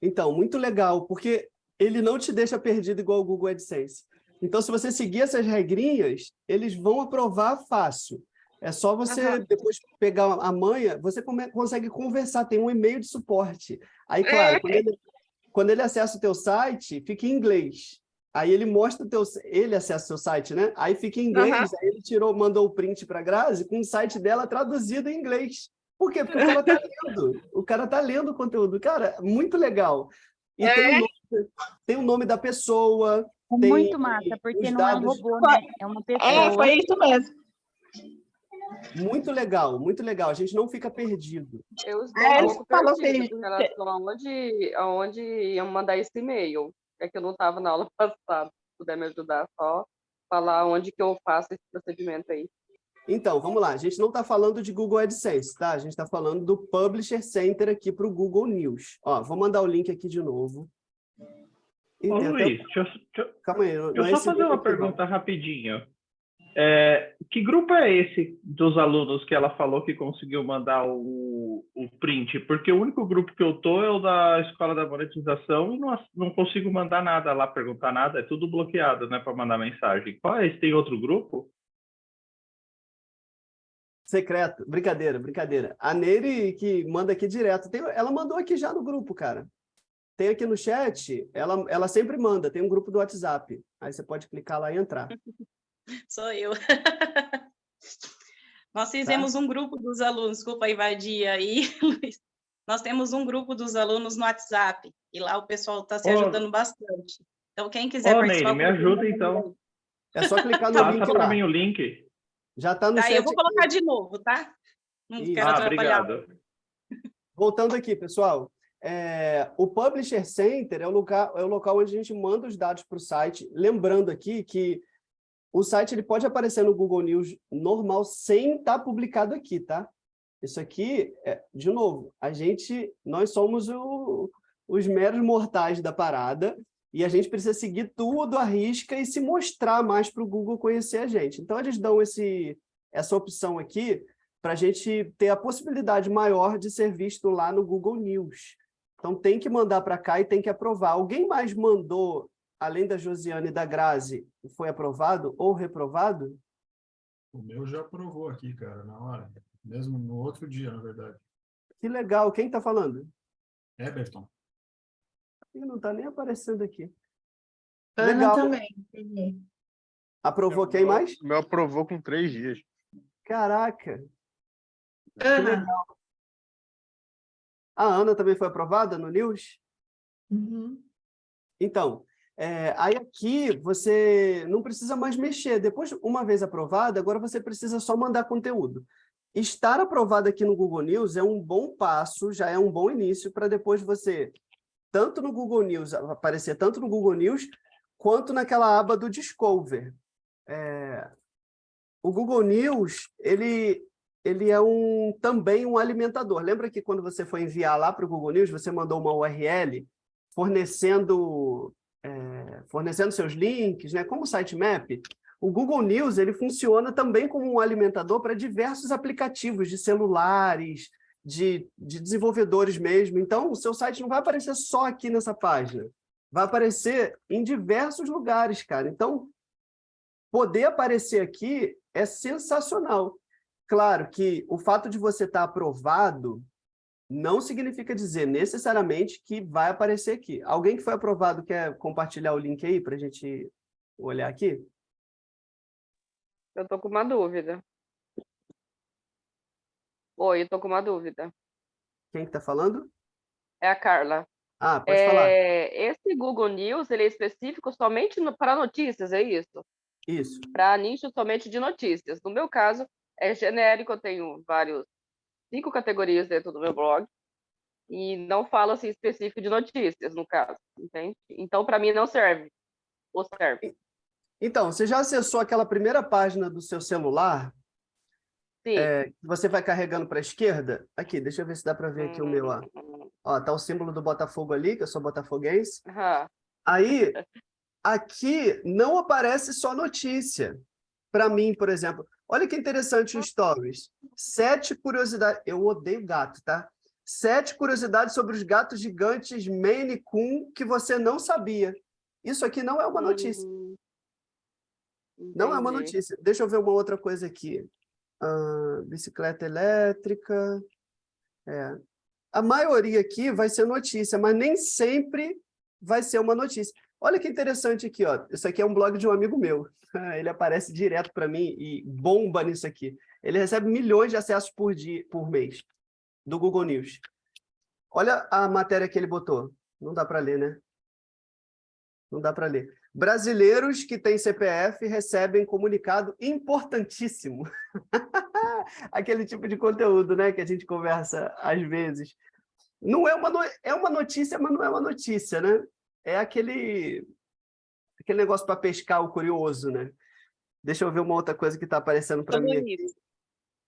Então, muito legal, porque ele não te deixa perdido igual o Google AdSense. Então, se você seguir essas regrinhas, eles vão aprovar fácil. É só você depois pegar a manha, você consegue conversar, tem um e-mail de suporte. Aí, claro, quando ele acessa o teu site, fica em inglês. Aí ele mostra ele acessa o seu site, né? Aí fica em inglês, aí ele mandou o print para a Grazi com o site dela traduzido em inglês. Por quê? Porque o cara tá lendo. O cara tá lendo o conteúdo. Cara, muito legal. E tem o nome da pessoa, É tem muito massa, porque os não é um dados. robô, né? É uma pessoa. Foi isso mesmo. Muito legal, muito legal. A gente não fica perdido. Eu estou um ele pouco falou perdida que- com relação aonde iam mandar esse e-mail. É que eu não estava na aula passada. Se puder me ajudar, só falar onde que eu faço esse procedimento aí. Então, vamos lá. A gente não está falando de Google AdSense, tá? A gente está falando do Publisher Center aqui para o Google News. Ó, vou mandar o link aqui de novo. E Ô, tem até- Luiz, Calma aí. deixa não é eu só esse fazer link uma aqui, não. pergunta rapidinho. Que grupo é esse dos alunos que ela falou que conseguiu mandar o print? Porque o único grupo que eu tô é o da Escola da Monetização e não consigo mandar nada lá, perguntar nada, é tudo bloqueado, né, para mandar mensagem. Qual é esse? Tem outro grupo? Secreto. Brincadeira, brincadeira. A Nery que manda aqui direto. Ela mandou aqui já no grupo, cara. Tem aqui no chat, ela sempre manda, tem um grupo do WhatsApp. Aí você pode clicar lá e entrar. Sou eu. Nós fizemos um grupo dos alunos, desculpa invadir aí, Luiz. Nós temos um grupo dos alunos no WhatsApp, e lá o pessoal está se ajudando bastante. Então, quem quiser participar... Nery, me ajuda então. É só clicar no link Passa lá. para mim o link. Já está no Tá, chat eu vou aqui. colocar de novo, tá? Não Isso. quero atrapalhar. Obrigado. Voltando aqui, pessoal. O Publisher Center é o local onde a gente manda os dados para o site. Lembrando aqui que o site ele pode aparecer no Google News normal sem estar publicado aqui, tá? Isso aqui, de novo, nós somos os meros mortais da parada e a gente precisa seguir tudo à risca e se mostrar mais para o Google conhecer a gente. Então, eles dão essa opção aqui para a gente ter a possibilidade maior de ser visto lá no Google News. Então, tem que mandar para cá e tem que aprovar. Alguém mais mandou, além da Josiane e da Grazi, foi aprovado ou reprovado? O meu já aprovou aqui, cara, na hora. Mesmo no outro dia, na verdade. Que legal. Quem está falando? Everton. Ih, não está nem aparecendo aqui. Ana Legal. também. Aprovou quem mais? O meu aprovou com 3 dias. Caraca. Que Ana. legal. A Ana também foi aprovada no News? Uhum. Então, aí aqui você não precisa mais mexer. Depois, uma vez aprovada, agora você precisa só mandar conteúdo. Estar aprovado aqui no Google News é um bom passo, já é um bom início para depois você, tanto no Google News, aparecer tanto no Google News, quanto naquela aba do Discover. O Google News, ele é também um alimentador. Lembra que quando você foi enviar lá para o Google News, você mandou uma URL fornecendo seus links, né? Como o sitemap? O Google News ele funciona também como um alimentador para diversos aplicativos de celulares, de desenvolvedores mesmo. Então, o seu site não vai aparecer só aqui nessa página. Vai aparecer em diversos lugares, cara. Então, poder aparecer aqui é sensacional. Claro que o fato de você estar aprovado não significa dizer necessariamente que vai aparecer aqui. Alguém que foi aprovado quer compartilhar o link aí para a gente olhar aqui? Eu estou com uma dúvida. Oi, eu estou com uma dúvida. Quem que está falando? É a Carla. Ah, pode falar. Esse Google News, ele é específico somente para notícias, é isso? Isso. Para nicho somente de notícias. No meu caso, é genérico, eu tenho 5 categorias dentro do meu blog, e não falo assim específico de notícias, no caso, entende? Então, para mim, não serve. Ou serve? Então, você já acessou aquela primeira página do seu celular? Sim. Você vai carregando para a esquerda? Aqui, deixa eu ver se dá para ver aqui o meu. Ó, tá o símbolo do Botafogo ali, que eu sou botafoguense. Aí, aqui não aparece só notícia. Para mim, por exemplo, olha que interessante o Stories. 7 curiosidades. Eu odeio gato, tá? 7 curiosidades sobre os gatos gigantes Maine Coon que você não sabia. Isso aqui não é uma notícia. Não é uma Entendi. notícia. Deixa eu ver uma outra coisa aqui. Bicicleta elétrica. A maioria aqui vai ser notícia, mas nem sempre vai ser uma notícia. Olha que interessante aqui, ó. Isso aqui é um blog de um amigo meu. Ele aparece direto para mim e bomba nisso aqui. Ele recebe milhões de acessos por mês do Google News. Olha a matéria que ele botou. Não dá para ler, né? Não dá para ler. Brasileiros que têm CPF recebem comunicado importantíssimo. Aquele tipo de conteúdo, né, que a gente conversa às vezes. Não é uma notícia, mas não é uma notícia, né? É aquele negócio para pescar o curioso, né? Deixa eu ver uma outra coisa que está aparecendo para mim aqui.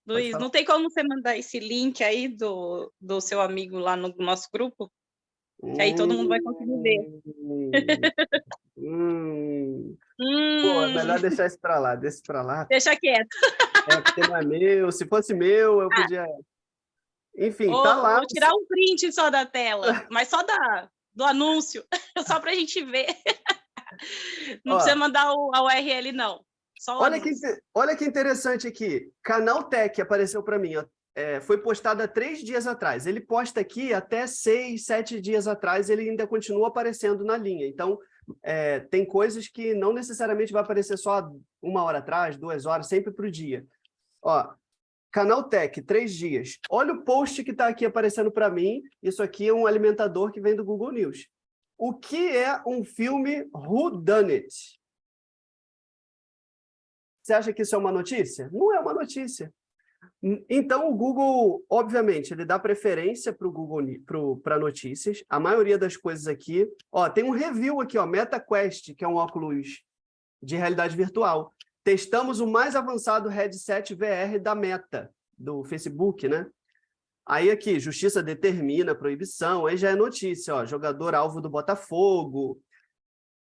Luiz, não tem como você mandar esse link aí do seu amigo lá no nosso grupo? Que aí todo mundo vai conseguir ver. Pô, é melhor deixar isso para lá, deixa para lá. Deixa quieto. Porque não é meu. Se fosse meu, eu podia... Enfim, tá lá. Vou tirar um print só da tela, mas só do anúncio, só para a gente ver. Não precisa mandar a URL, não. Só olha que interessante aqui. Canaltech apareceu para mim. Ó. Foi postado há 3 dias atrás. Ele posta aqui até 6, 7 dias atrás, ele ainda continua aparecendo na linha. Então, tem coisas que não necessariamente vai aparecer só 1 hora atrás, 2 horas, sempre para o dia. Ó, Canaltech, 3 dias. Olha o post que está aqui aparecendo para mim. Isso aqui é um alimentador que vem do Google News. O que é um filme Whodunit? Você acha que isso é uma notícia? Não é uma notícia. Então, o Google, obviamente, ele dá preferência para o Google para notícias. A maioria das coisas aqui... Ó, tem um review aqui, ó, MetaQuest, que é um óculos de realidade virtual. Testamos o mais avançado headset VR da Meta, do Facebook, né? Aí aqui, justiça determina proibição, aí já é notícia, ó, jogador alvo do Botafogo.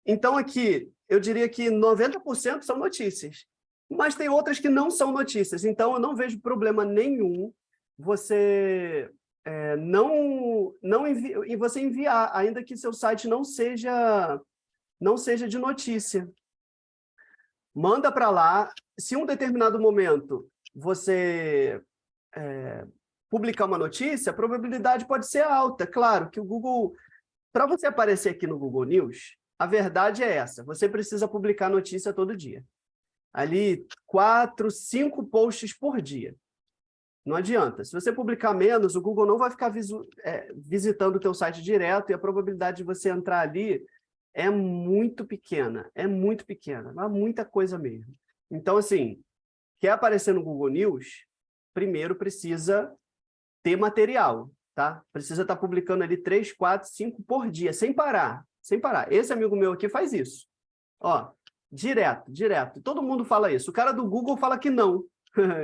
Então aqui, eu diria que 90% são notícias, mas tem outras que não são notícias, então eu não vejo problema nenhum você você enviar, ainda que seu site não seja de notícia. Manda para lá. Se em um determinado momento você publicar uma notícia, a probabilidade pode ser alta. Claro que o Google... Para você aparecer aqui no Google News, a verdade é essa. Você precisa publicar notícia todo dia. Ali, 4, 5 posts por dia. Não adianta. Se você publicar menos, o Google não vai ficar visitando o teu site direto e a probabilidade de você entrar ali é muito pequena. É muito pequena. Não há muita coisa mesmo. Então, assim, quer aparecer no Google News, primeiro precisa ter material, tá? Precisa estar publicando ali 3, 4, 5 por dia, sem parar, sem parar. Esse amigo meu aqui faz isso. Ó, direto. Todo mundo fala isso. O cara do Google fala que não.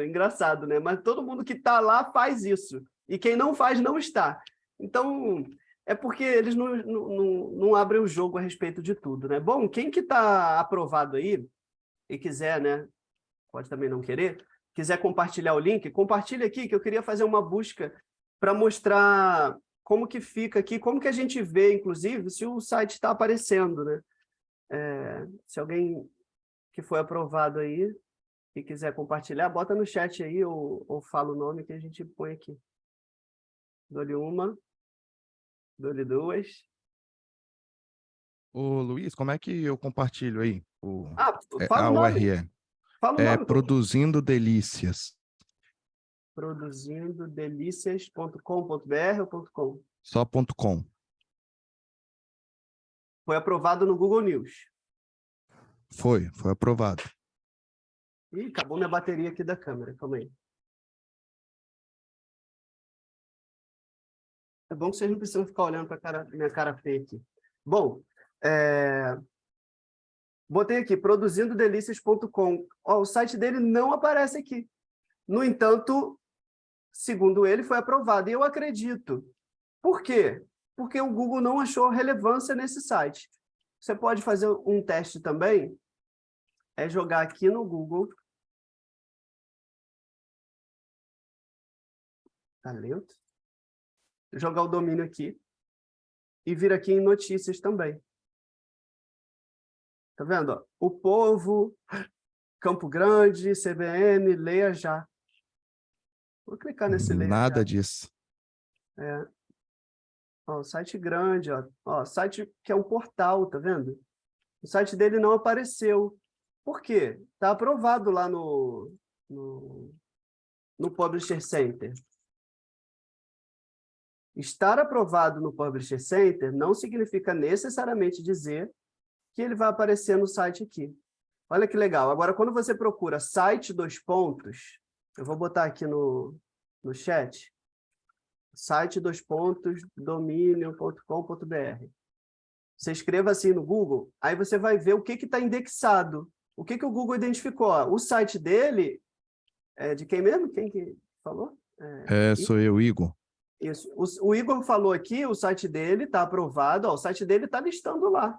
Engraçado, né? Mas todo mundo que está lá faz isso. E quem não faz, não está. Então, é porque eles não abrem o jogo a respeito de tudo, né? Bom, quem que está aprovado aí e quiser, né? Pode também não querer. Quiser compartilhar o link, compartilha aqui, que eu queria fazer uma busca para mostrar como que fica aqui, como que a gente vê, inclusive, se o site está aparecendo, né? Se alguém que foi aprovado aí e quiser compartilhar, bota no chat aí ou fala o nome que a gente põe aqui. Dou-lhe uma, dou-lhe 2. Ô, Luiz, como é que eu compartilho aí fala a o nome. URL? Fala o nome. Produzindo Delícias. Produzindodelícias.com.br ou .com? Só .com. Foi aprovado no Google News. Foi aprovado. Ih, acabou minha bateria aqui da câmera, calma aí. É bom que vocês não precisam ficar olhando para minha cara feia aqui. Bom, botei aqui, produzindodelícias.com. O site dele não aparece aqui. No entanto, segundo ele, foi aprovado. E eu acredito. Por quê? Porque o Google não achou relevância nesse site. Você pode fazer um teste também, é jogar aqui no Google. Tá lento? Jogar o domínio aqui. E vir aqui em notícias também. Tá vendo? Ó? O Povo, Campo Grande, CBN, Leia Já. Vou clicar nesse Leia Já. Nada disso. É. Ó, site grande, ó. Ó, site que é um portal, tá vendo? O site dele não apareceu. Por quê? Está aprovado lá no Publisher Center. Estar aprovado no Publisher Center não significa necessariamente dizer que ele vai aparecer no site aqui. Olha que legal. Agora, quando você procura site 2 pontos, eu vou botar aqui no chat, site 2 pontos, domínio.com.br. Você escreva assim no Google, aí você vai ver o que está indexado. O que o Google identificou? O site dele é de quem mesmo? Quem que falou? Sou eu, Igor. Isso. O Igor falou aqui, o site dele está aprovado, ó, o site dele está listando lá.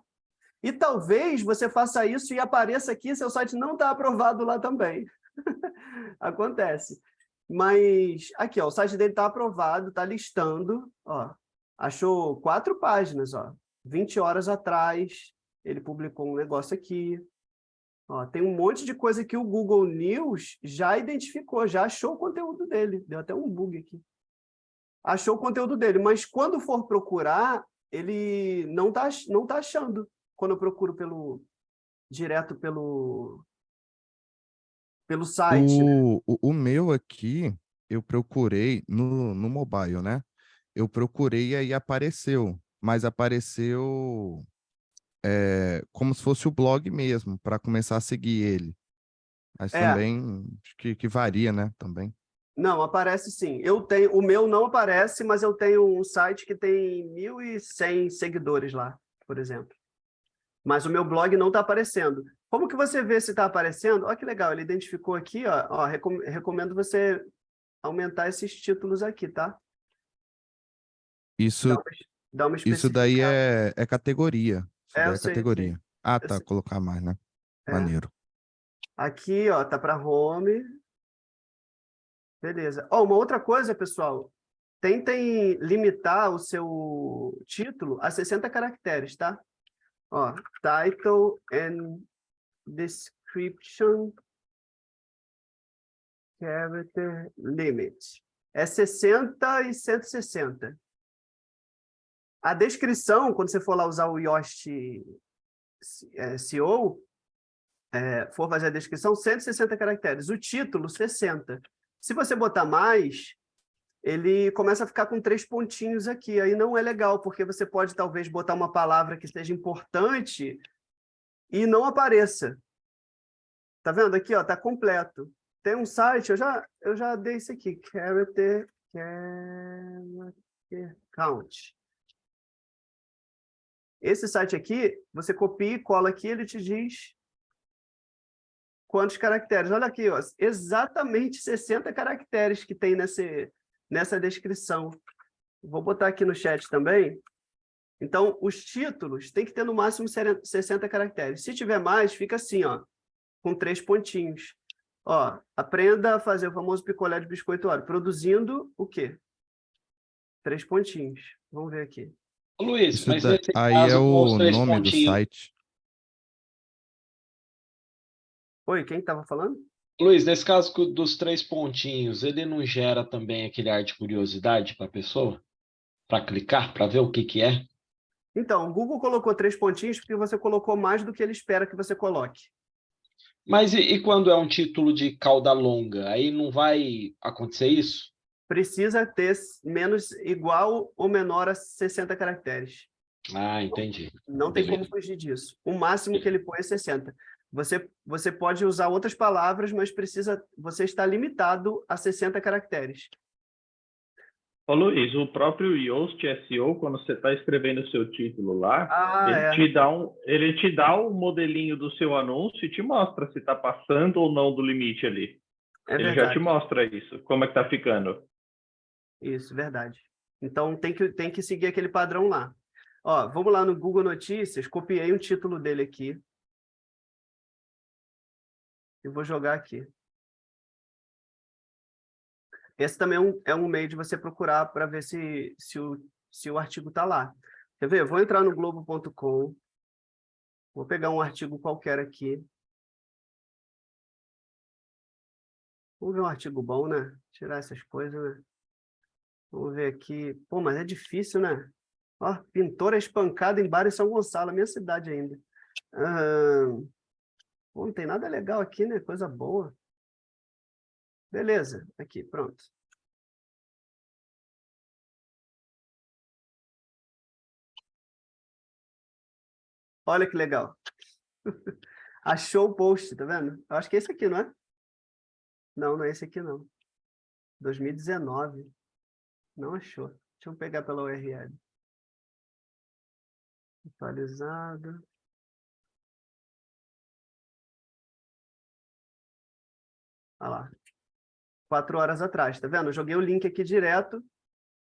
E talvez você faça isso e apareça aqui, seu site não está aprovado lá também. Acontece. Mas aqui, ó, o site dele está aprovado, está listando, ó, achou 4 páginas, ó, 20 horas atrás, ele publicou um negócio aqui. Ó, tem um monte de coisa que o Google News já identificou, já achou o conteúdo dele. Deu até um bug aqui. Achou o conteúdo dele, mas quando for procurar, ele não tá achando. Quando eu procuro direto pelo site. O meu aqui, eu procurei no mobile, né? Eu procurei e aí apareceu, mas apareceu como se fosse o blog mesmo, para começar a seguir ele. Mas também, acho que varia, né? Também. Não, aparece sim. O meu não aparece, mas eu tenho um site que tem 1.100 seguidores lá, por exemplo. Mas o meu blog não está aparecendo. Como que você vê se está aparecendo? Olha que legal, ele identificou aqui, ó, recomendo você aumentar esses títulos aqui, tá? Isso daí é categoria. Isso daí eu é sei. categoria. Ah, Eu tá, sei. colocar mais, né? Maneiro. Aqui, ó, tá para home. Beleza. Ó, uma outra coisa, pessoal, tentem limitar o seu título a 60 caracteres, tá? Ó, title and description character limit. É 60 e 160. A descrição, quando você for lá usar o Yoast SEO, for fazer a descrição, 160 caracteres. O título, 60. Se você botar mais, ele começa a ficar com 3 pontinhos aqui. Aí não é legal, porque você pode talvez botar uma palavra que seja importante e não apareça. Tá vendo aqui, ó, tá completo. Tem um site, eu já dei isso aqui, character count. Esse site aqui, você copia e cola aqui, ele te diz quantos caracteres. Olha aqui, ó, exatamente 60 caracteres que tem nessa descrição. Vou botar aqui no chat também. Então, os títulos tem que ter no máximo 60 caracteres. Se tiver mais, fica assim, ó, com 3 pontinhos. Ó, aprenda a fazer o famoso picolé de biscoito óleo. Produzindo o quê? 3 pontinhos. Vamos ver aqui. Luiz, mas nesse aí caso, é com os o 3 nome do pontinhos... site. Oi, quem estava falando? Luiz, nesse caso dos 3 pontinhos, ele não gera também aquele ar de curiosidade para a pessoa? Para clicar, para ver o que é? Então, o Google colocou 3 pontinhos porque você colocou mais do que ele espera que você coloque. Mas e quando é um título de cauda longa? Aí não vai acontecer isso? Precisa ter igual ou menor a 60 caracteres. Ah, entendi. Não tem como fugir disso. O máximo que ele põe é 60. Você pode usar outras palavras, mas você está limitado a 60 caracteres. Ô Luiz, o próprio Yoast SEO, quando você está escrevendo o seu título lá, ele te dá um modelinho do seu anúncio e te mostra se está passando ou não do limite ali. Ele já te mostra isso, como é que está ficando. Isso, verdade. Então, tem que seguir aquele padrão lá. Ó, vamos lá no Google Notícias, copiei um título dele aqui. E vou jogar aqui. Esse também é um meio de você procurar para ver se o artigo está lá. Quer ver? Eu vou entrar no globo.com. Vou pegar um artigo qualquer aqui. Vamos ver um artigo bom, né? Tirar essas coisas, né? Vamos ver aqui. Pô, mas é difícil, né? Ó, pintora espancada em bar em São Gonçalo, minha cidade ainda. Pô, não tem nada legal aqui, né? Coisa boa. Beleza, aqui, pronto. Olha que legal. Achou o post, tá vendo? Eu acho que é esse aqui, não é? Não, não é esse aqui, não. 2019. Não achou. Deixa eu pegar pela URL. Atualizado. Olha lá. 4 horas atrás, tá vendo? Eu joguei o link aqui direto.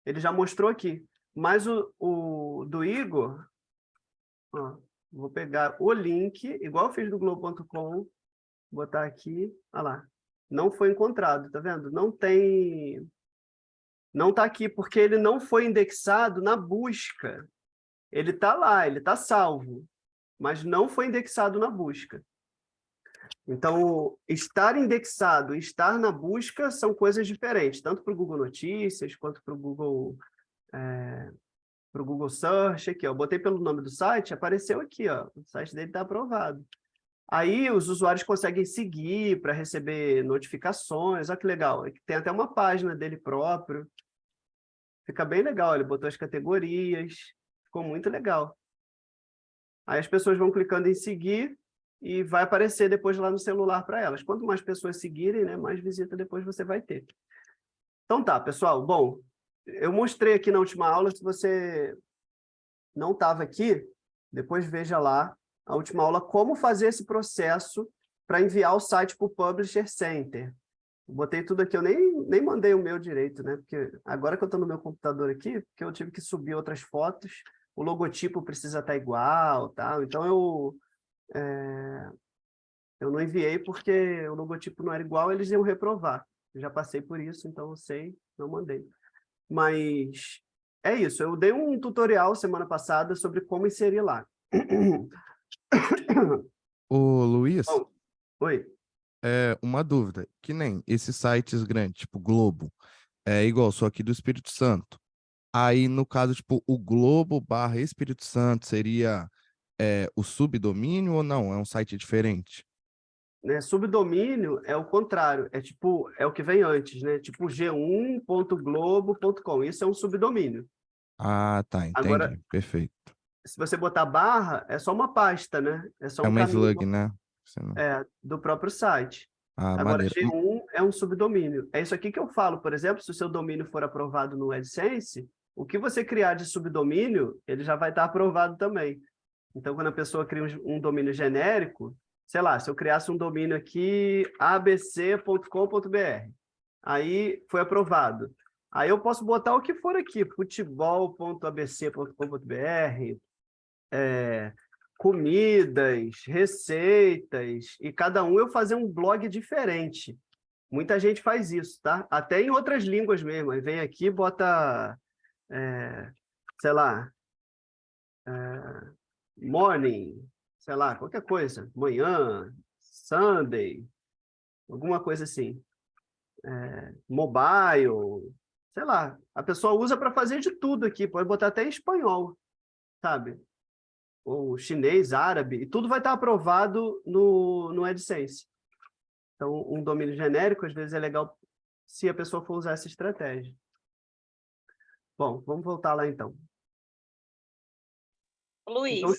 Ele já mostrou aqui. Mas o do Igor... Ó, vou pegar o link, igual eu fiz do Globo.com, botar aqui, olha lá. Não foi encontrado, tá vendo? Não tá aqui, porque ele não foi indexado na busca. Ele tá lá, ele tá salvo, mas não foi indexado na busca. Então, estar indexado e estar na busca são coisas diferentes, tanto para o Google Notícias, quanto para o Google Search, aqui, ó. Botei pelo nome do site, apareceu aqui, ó. O site dele está aprovado. Aí os usuários conseguem seguir para receber notificações. Olha que legal. Tem até uma página dele próprio. Fica bem legal. Ele botou as categorias. Ficou muito legal. Aí as pessoas vão clicando em seguir e vai aparecer depois lá no celular para elas. Quanto mais pessoas seguirem, né, mais visita depois você vai ter. Então tá, pessoal. Bom, eu mostrei aqui na última aula. Se você não estava aqui, depois veja lá a última aula, como fazer esse processo para enviar o site para o Publisher Center. Botei tudo aqui, eu nem mandei o meu direito, né? Porque agora que eu estou no meu computador aqui, porque eu tive que subir outras fotos, o logotipo precisa estar igual, tal. Então eu não enviei porque o logotipo não era igual, eles iam reprovar. Eu já passei por isso, então eu sei, não mandei. Mas é isso, eu dei um tutorial semana passada sobre como inserir lá. Ô, Luiz, Bom, oi. uma dúvida, que nem esses sites grandes, tipo Globo, é igual, sou aqui do Espírito Santo. Aí, no caso, tipo, o Globo/Espírito Santo seria o subdomínio ou não? É um site diferente? Subdomínio é o contrário, é o que vem antes, né? Tipo g1.globo.com, isso é um subdomínio. Ah, tá, entendi, Agora, perfeito. se você botar barra, é só uma pasta, né? É só É um uma caminho slug, né? do próprio site. Ah, Agora, maneiro. G1 é um subdomínio. É isso aqui que eu falo, por exemplo, se o seu domínio for aprovado no AdSense, o que você criar de subdomínio, ele já vai estar aprovado também. Então, quando a pessoa cria um domínio genérico, sei lá, se eu criasse um domínio aqui, abc.com.br, aí foi aprovado. Aí eu posso botar o que for aqui, futebol.abc.com.br, comidas, receitas, e cada um eu fazer um blog diferente. Muita gente faz isso, tá? Até em outras línguas mesmo. Aí vem aqui, bota, sei lá, morning, sei lá, qualquer coisa, manhã, Sunday, alguma coisa assim. Mobile, sei lá. A pessoa usa para fazer de tudo aqui, pode botar até em espanhol, sabe? Ou chinês, árabe, e tudo vai estar aprovado no AdSense. Então, um domínio genérico, às vezes, é legal se a pessoa for usar essa estratégia. Bom, vamos voltar lá, então. Luiz. Então,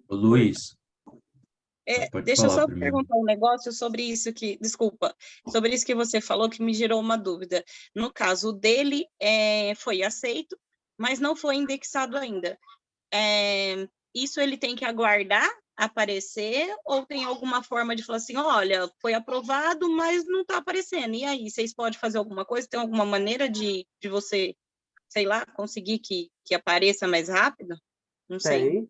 Luiz. Deixa eu só perguntar um negócio sobre isso sobre isso que você falou, que me gerou uma dúvida. No caso, o dele foi aceito, mas não foi indexado ainda. Isso ele tem que aguardar aparecer, ou tem alguma forma de falar assim, olha, foi aprovado, mas não está aparecendo. E aí, vocês podem fazer alguma coisa? Tem alguma maneira de você, sei lá, conseguir que apareça mais rápido? Não sei.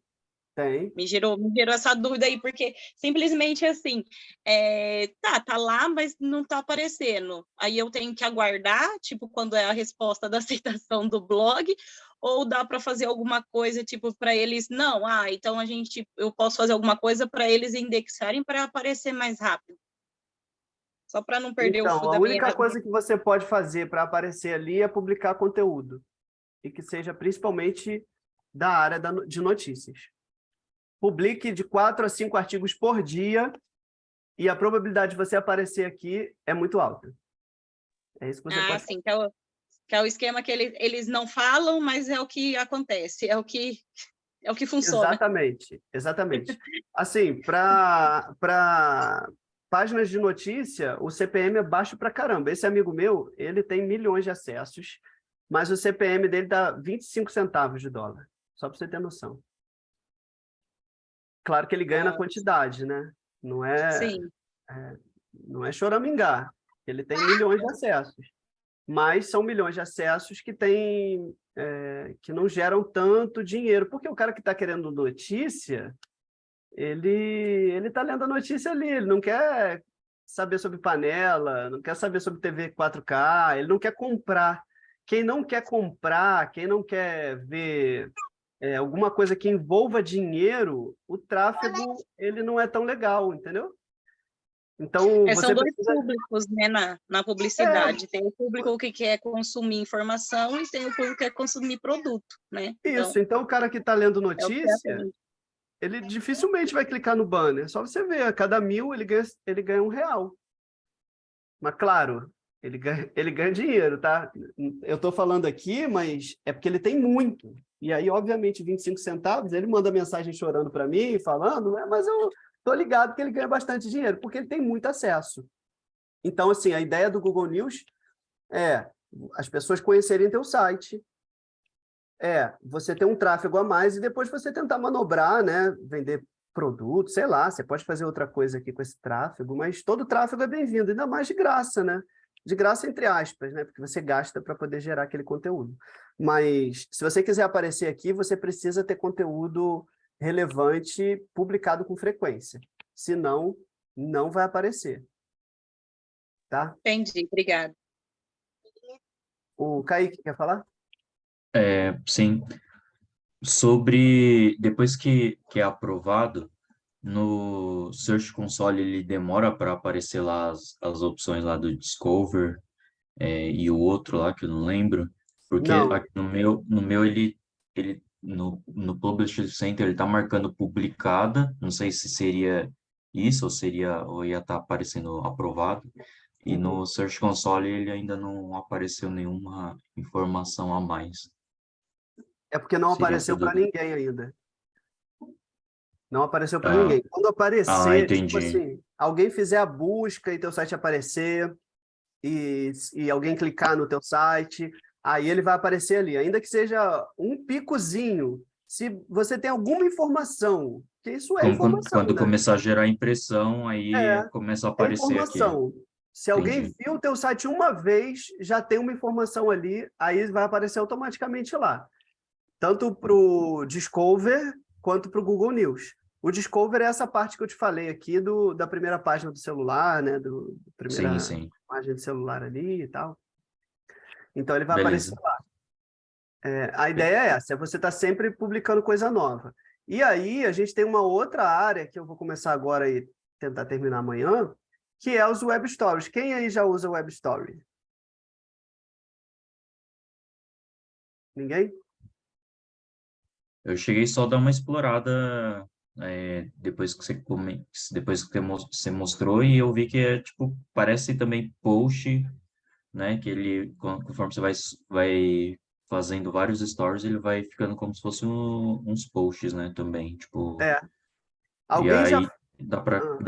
Tem. Me gerou essa dúvida aí, porque simplesmente assim, tá lá, mas não tá aparecendo. Aí eu tenho que aguardar, tipo, quando é a resposta da aceitação do blog, ou dá para fazer alguma coisa, tipo, para eles, não, então eu posso fazer alguma coisa para eles indexarem para aparecer mais rápido. Só para não perder o fio Então, a da única meada. coisa que você pode fazer para aparecer ali é publicar conteúdo, e que seja principalmente da área de notícias. Publique de 4 a 5 artigos por dia, e a probabilidade de você aparecer aqui é muito alta. É isso que você pode fazer. Sim, que é o esquema que eles não falam, mas é o que acontece, é o que funciona. Exatamente. Assim, para páginas de notícia, o CPM é baixo pra caramba. Esse amigo meu, ele tem milhões de acessos, mas o CPM dele dá 25 centavos de dólar, só para você ter noção. Claro que ele ganha na quantidade, né? Não é choramingar. Ele tem milhões de acessos, mas são milhões de acessos que que não geram tanto dinheiro, porque o cara que está querendo notícia, ele está lendo a notícia ali, ele não quer saber sobre panela, não quer saber sobre TV 4K, ele não quer comprar. Quem não quer comprar, quem não quer ver alguma coisa que envolva dinheiro, o tráfego ele não é tão legal, entendeu? Então, são dois públicos, né, na publicidade. Tem o público que quer consumir informação e tem o público que quer consumir produto, né? Isso, então o cara que está lendo notícia, ele dificilmente vai clicar no banner. Só você ver, a cada 1.000 ele ganha R$1. Mas, claro, ele ganha dinheiro, tá? Eu estou falando aqui, mas é porque ele tem muito. E aí, obviamente, 25 centavos, ele manda mensagem chorando para mim, falando, né? Mas eu estou ligado que ele ganha bastante dinheiro, porque ele tem muito acesso. Então, assim, a ideia do Google News é as pessoas conhecerem teu site, você ter um tráfego a mais e depois você tentar manobrar, né? Vender produto, sei lá, você pode fazer outra coisa aqui com esse tráfego, mas todo tráfego é bem-vindo, ainda mais de graça, né? De graça entre aspas, né? Porque você gasta para poder gerar aquele conteúdo. Mas se você quiser aparecer aqui, você precisa ter conteúdo relevante publicado com frequência. Senão, não vai aparecer. Tá? Entendi, obrigada. O Kaique quer falar? Sim. Sobre, depois que é aprovado, no Search Console ele demora para aparecer lá as opções lá do Discover e o outro lá que eu não lembro, porque Não. aqui no meu ele no Publisher Center ele tá marcando publicada, não sei se seria isso ou ia estar aparecendo aprovado, e no Search Console ele ainda não apareceu nenhuma informação a mais. É porque não Seria apareceu essa para dúvida. ninguém ainda. Não apareceu para ninguém. Quando aparecer, tipo entendi. assim, alguém fizer a busca e teu site aparecer, e alguém clicar no teu site, aí ele vai aparecer ali. Ainda que seja um picozinho, se você tem alguma informação, que isso é informação, Quando né? começar a gerar impressão, aí começa a É aparecer aqui. informação. Se alguém Entendi. viu o teu site uma vez, já tem uma informação ali, aí vai aparecer automaticamente lá. Tanto para o Discover quanto para o Google News. O Discover é essa parte que eu te falei aqui da primeira página do celular, né? Do primeira Sim. página de celular ali e tal. Então ele vai Beleza. aparecer lá. A ideia é essa, é você estar sempre publicando coisa nova. E aí a gente tem uma outra área que eu vou começar agora e tentar terminar amanhã, que é os Web Stories. Quem aí já usa Web Story? Ninguém? Eu cheguei só a dar uma explorada depois que você mostrou, e eu vi que tipo, parece também post, né? Que ele, conforme você vai fazendo vários stories, ele vai ficando como se fosse uns posts, né? Também, tipo. E Alguém já... aí dá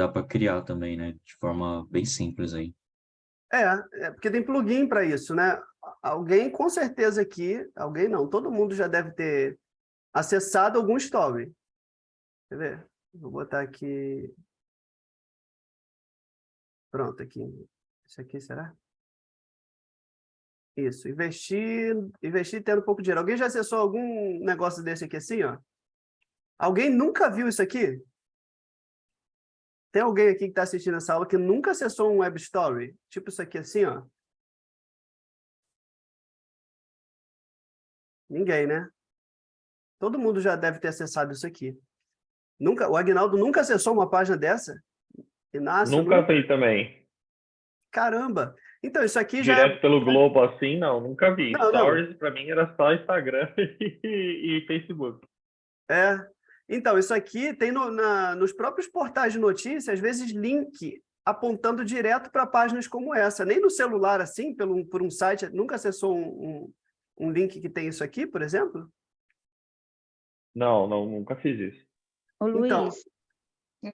para criar também, né? De forma bem simples aí. Porque tem plugin para isso, né? Alguém, com certeza aqui, alguém não, todo mundo já deve ter acessado algum story. Quer ver? Vou botar aqui... Pronto, aqui. Isso aqui, será? Isso, investir tendo pouco dinheiro. Alguém já acessou algum negócio desse aqui assim, ó? Alguém nunca viu isso aqui? Tem alguém aqui que está assistindo essa aula que nunca acessou um Web Story? Tipo isso aqui assim, ó. Ninguém, né? Todo mundo já deve ter acessado isso aqui. O Agnaldo nunca acessou uma página dessa? Inácio, Nunca vi também. Caramba! Então, isso aqui já... Direto pelo Globo assim, não, nunca vi. Não, Stories, para mim, era só Instagram e Facebook. Então, isso aqui tem nos próprios portais de notícias, às vezes, link apontando direto para páginas como essa. Nem no celular, assim, por um site, nunca acessou um link que tem isso aqui, por exemplo? Não, nunca fiz isso. Ô, Então, Luiz,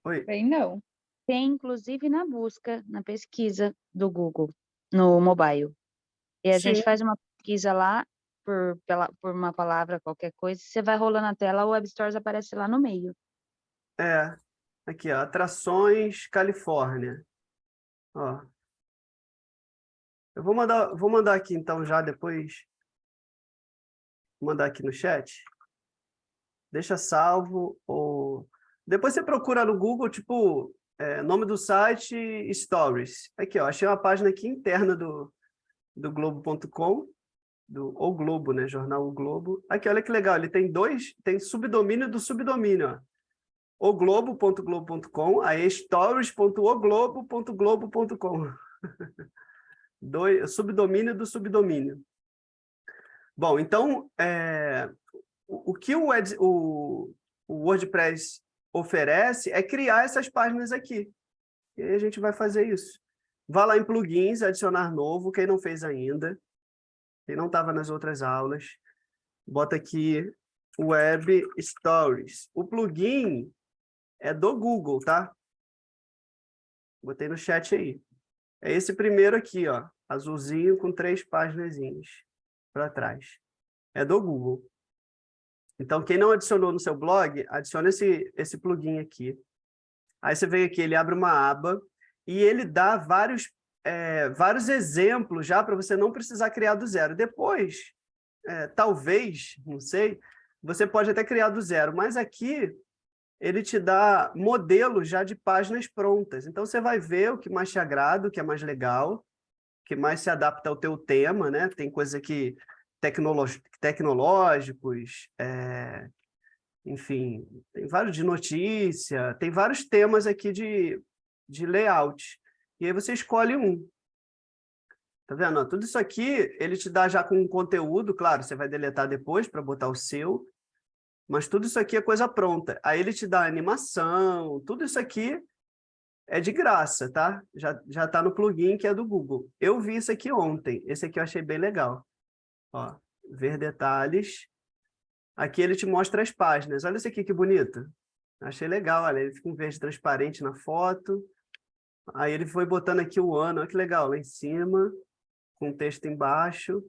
oi. Bem, não. tem inclusive na busca, na pesquisa do Google, no mobile. E a gente Sim. faz uma pesquisa lá por uma palavra, qualquer coisa, você vai rolando a tela, o Web Stories aparece lá no meio. Aqui, ó, Atrações Califórnia. Ó. Eu vou mandar aqui, então, já depois. Vou mandar aqui no chat. Deixa salvo, ou... Depois você procura no Google, tipo, nome do site, Stories. Aqui, ó, achei uma página aqui interna do Globo.com, O Globo, né? Jornal O Globo. Aqui, olha que legal, ele tem subdomínio do subdomínio, ó. oglobo.globo.com, aí stories.oglobo.globo.com. Subdomínio do subdomínio. Bom, então, o que o WordPress oferece é criar essas páginas aqui. E aí a gente vai fazer isso. Vá lá em plugins, adicionar novo, quem não fez ainda. Quem não estava nas outras aulas. Bota aqui Web Stories. O plugin é do Google, tá? Botei no chat aí. É esse primeiro aqui, ó. Azulzinho com 3 paginazinhas para trás. É do Google. Então, quem não adicionou no seu blog, adiciona esse plugin aqui. Aí você vem aqui, ele abre uma aba e ele dá vários exemplos já para você não precisar criar do zero. Depois, talvez, não sei, você pode até criar do zero, mas aqui ele te dá modelos já de páginas prontas. Então, você vai ver o que mais te agrada, o que é mais legal, o que mais se adapta ao teu tema, né? Tem coisa que tecnológicos, enfim, tem vários de notícia, tem vários temas aqui de layout. E aí você escolhe um. Tá vendo? Tudo isso aqui, ele te dá já com um conteúdo, claro, você vai deletar depois para botar o seu, mas tudo isso aqui é coisa pronta. Aí ele te dá animação, tudo isso aqui é de graça, tá? Já está no plugin que é do Google. Eu vi isso aqui ontem, esse aqui eu achei bem legal. Ó, ver detalhes. Aqui ele te mostra as páginas. Olha isso aqui que bonito. Achei legal, olha, ele fica um verde transparente na foto. Aí ele foi botando aqui o ano, olha que legal, lá em cima, com texto embaixo.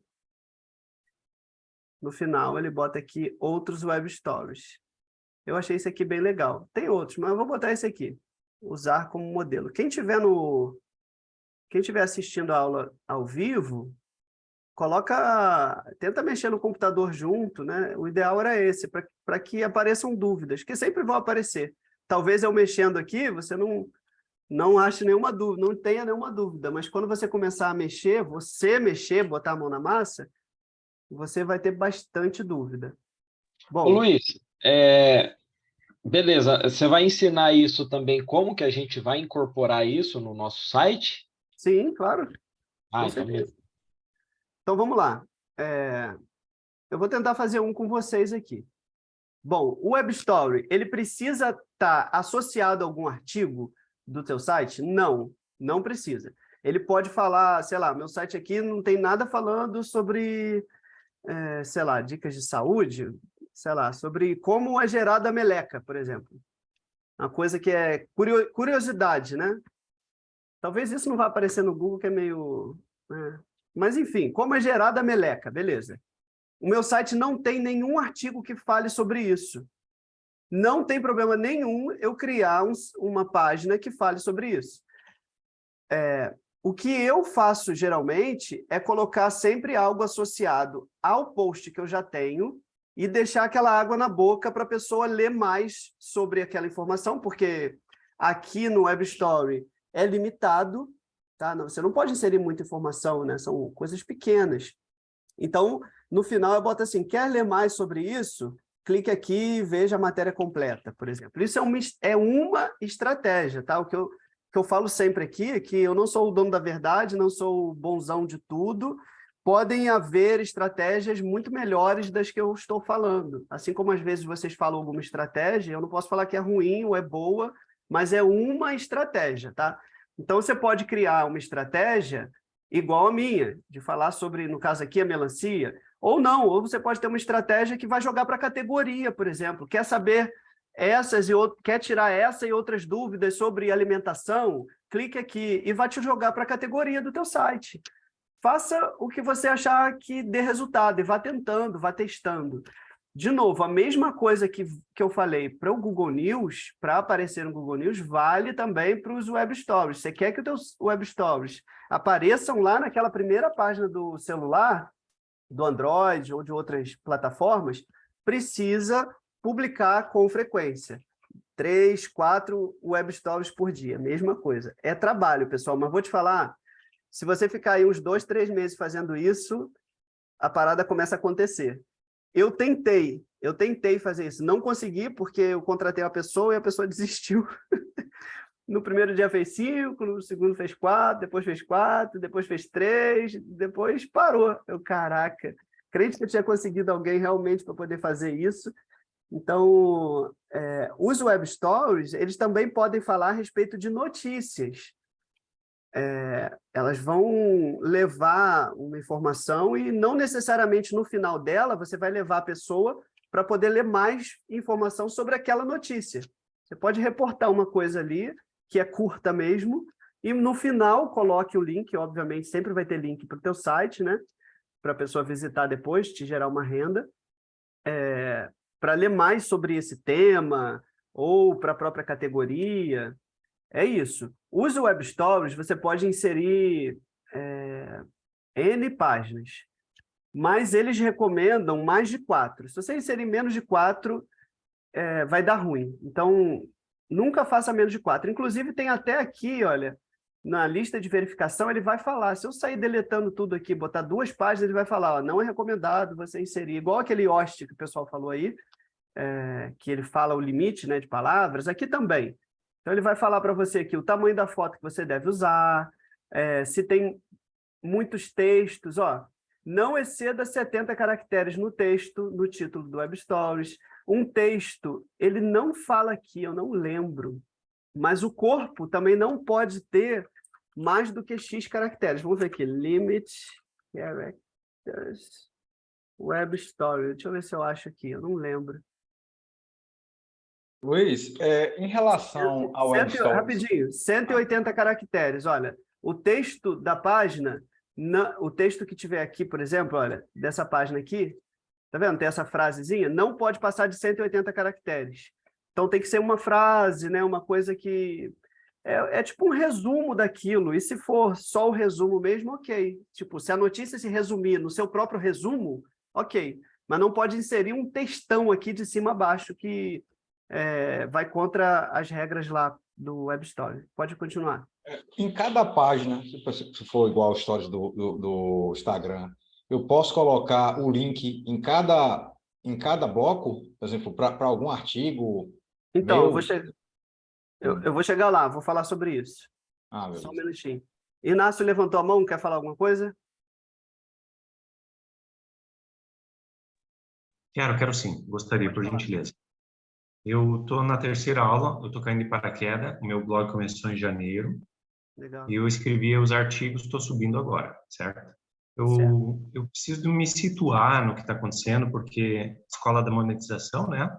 No final ele bota aqui outros web stories. Eu achei esse aqui bem legal. Tem outros, mas eu vou botar esse aqui. Usar como modelo. Quem tiver assistindo a aula ao vivo, tenta mexer no computador junto, né? O ideal era esse, para que apareçam dúvidas, que sempre vão aparecer. Talvez eu mexendo aqui, você não ache nenhuma dúvida, não tenha nenhuma dúvida, mas quando você começar a mexer, botar a mão na massa, você vai ter bastante dúvida. Bom, Ô, Luiz, beleza, você vai ensinar isso também, como que a gente vai incorporar isso no nosso site? Sim, claro. Ah, então mesmo. Então, vamos lá. Eu vou tentar fazer um com vocês aqui. Bom, o Web Story, ele precisa estar associado a algum artigo do teu site? Não, não precisa. Ele pode falar, sei lá, meu site aqui não tem nada falando sobre, sei lá, dicas de saúde, sei lá, sobre como é gerada a meleca, por exemplo. Uma coisa que é curiosidade, né? Talvez isso não vá aparecer no Google, que é meio... Mas, enfim, como é gerada a meleca, beleza. O meu site não tem nenhum artigo que fale sobre isso. Não tem problema nenhum eu criar uma página que fale sobre isso. O que eu faço, geralmente, é colocar sempre algo associado ao post que eu já tenho e deixar aquela água na boca para a pessoa ler mais sobre aquela informação, porque aqui no Web Story é limitado, tá? Você não pode inserir muita informação, né? São coisas pequenas. Então, no final, eu boto assim, quer ler mais sobre isso? Clique aqui e veja a matéria completa, por exemplo. Isso é uma estratégia, tá? O que eu falo sempre aqui é que eu não sou o dono da verdade, não sou o bonzão de tudo. Podem haver estratégias muito melhores das que eu estou falando. Assim como às vezes vocês falam alguma estratégia, eu não posso falar que é ruim ou é boa, mas é uma estratégia, tá? Então, você pode criar uma estratégia igual a minha, de falar sobre, no caso aqui, a melancia, ou não, ou você pode ter uma estratégia que vai jogar para a categoria, por exemplo. Quer saber quer tirar essa e outras dúvidas sobre alimentação? Clique aqui e vai te jogar para a categoria do teu site. Faça o que você achar que dê resultado e vá tentando, vá testando. De novo, a mesma coisa que eu falei para o Google News, para aparecer no Google News, vale também para os Web Stories. Você quer que os teus Web Stories apareçam lá naquela primeira página do celular, do Android ou de outras plataformas, precisa publicar com frequência. 3, 4 Web Stories por dia, mesma coisa. É trabalho, pessoal, mas vou te falar, se você ficar aí uns 2, 3 meses fazendo isso, a parada começa a acontecer. Eu tentei fazer isso, não consegui porque eu contratei uma pessoa e a pessoa desistiu. No primeiro dia fez 5, no segundo fez 4, depois fez 4, depois fez 3, depois parou. Caraca, acredito que eu tinha conseguido alguém realmente para poder fazer isso. Então, os Web Stories, eles também podem falar a respeito de notícias. Elas vão levar uma informação e não necessariamente no final dela você vai levar a pessoa para poder ler mais informação sobre aquela notícia. Você pode reportar uma coisa ali, que é curta mesmo, e no final coloque o link, obviamente sempre vai ter link para o teu site, né? Para a pessoa visitar depois, te gerar uma renda, para ler mais sobre esse tema, ou para a própria categoria. É isso. Use o Web Stories, você pode inserir N páginas, mas eles recomendam mais de 4. Se você inserir menos de 4, vai dar ruim. Então, nunca faça menos de 4. Inclusive, tem até aqui, olha, na lista de verificação, ele vai falar, se eu sair deletando tudo aqui, botar 2 páginas, ele vai falar, ó, não é recomendado você inserir, igual aquele Yoast que o pessoal falou aí, que ele fala o limite, né, de palavras, aqui também. Então, ele vai falar para você aqui o tamanho da foto que você deve usar, se tem muitos textos, ó, não exceda 70 caracteres no texto, no título do Web Stories. Um texto, ele não fala aqui, eu não lembro, mas o corpo também não pode ter mais do que X caracteres. Vamos ver aqui, limit characters, Web Story. Deixa eu ver se eu acho aqui, eu não lembro. Luiz, em relação ao Web Stories... Rapidinho, 180 caracteres. Olha, o texto da página, o texto que tiver aqui, por exemplo, olha, dessa página aqui, tá vendo? Tem essa frasezinha, não pode passar de 180 caracteres. Então tem que ser uma frase, né? Uma coisa que... É tipo um resumo daquilo. E se for só o resumo mesmo, ok. Tipo, se a notícia se resumir no seu próprio resumo, ok. Mas não pode inserir um textão aqui de cima a baixo que... vai contra as regras lá do Web Story. Pode continuar. Em cada página, se for igual aos stories do Instagram, eu posso colocar o link em cada bloco, por exemplo, para algum artigo? Então, eu vou chegar lá, vou falar sobre isso. Só um minutinho. Inácio levantou a mão, quer falar alguma coisa? Quero sim, gostaria, por gentileza. Eu estou na 3ª aula, eu estou caindo de paraquedas, o meu blog começou em janeiro. Legal. E eu escrevia os artigos, estou subindo agora, certo? Eu preciso me situar no que está acontecendo, porque Escola da Monetização, né?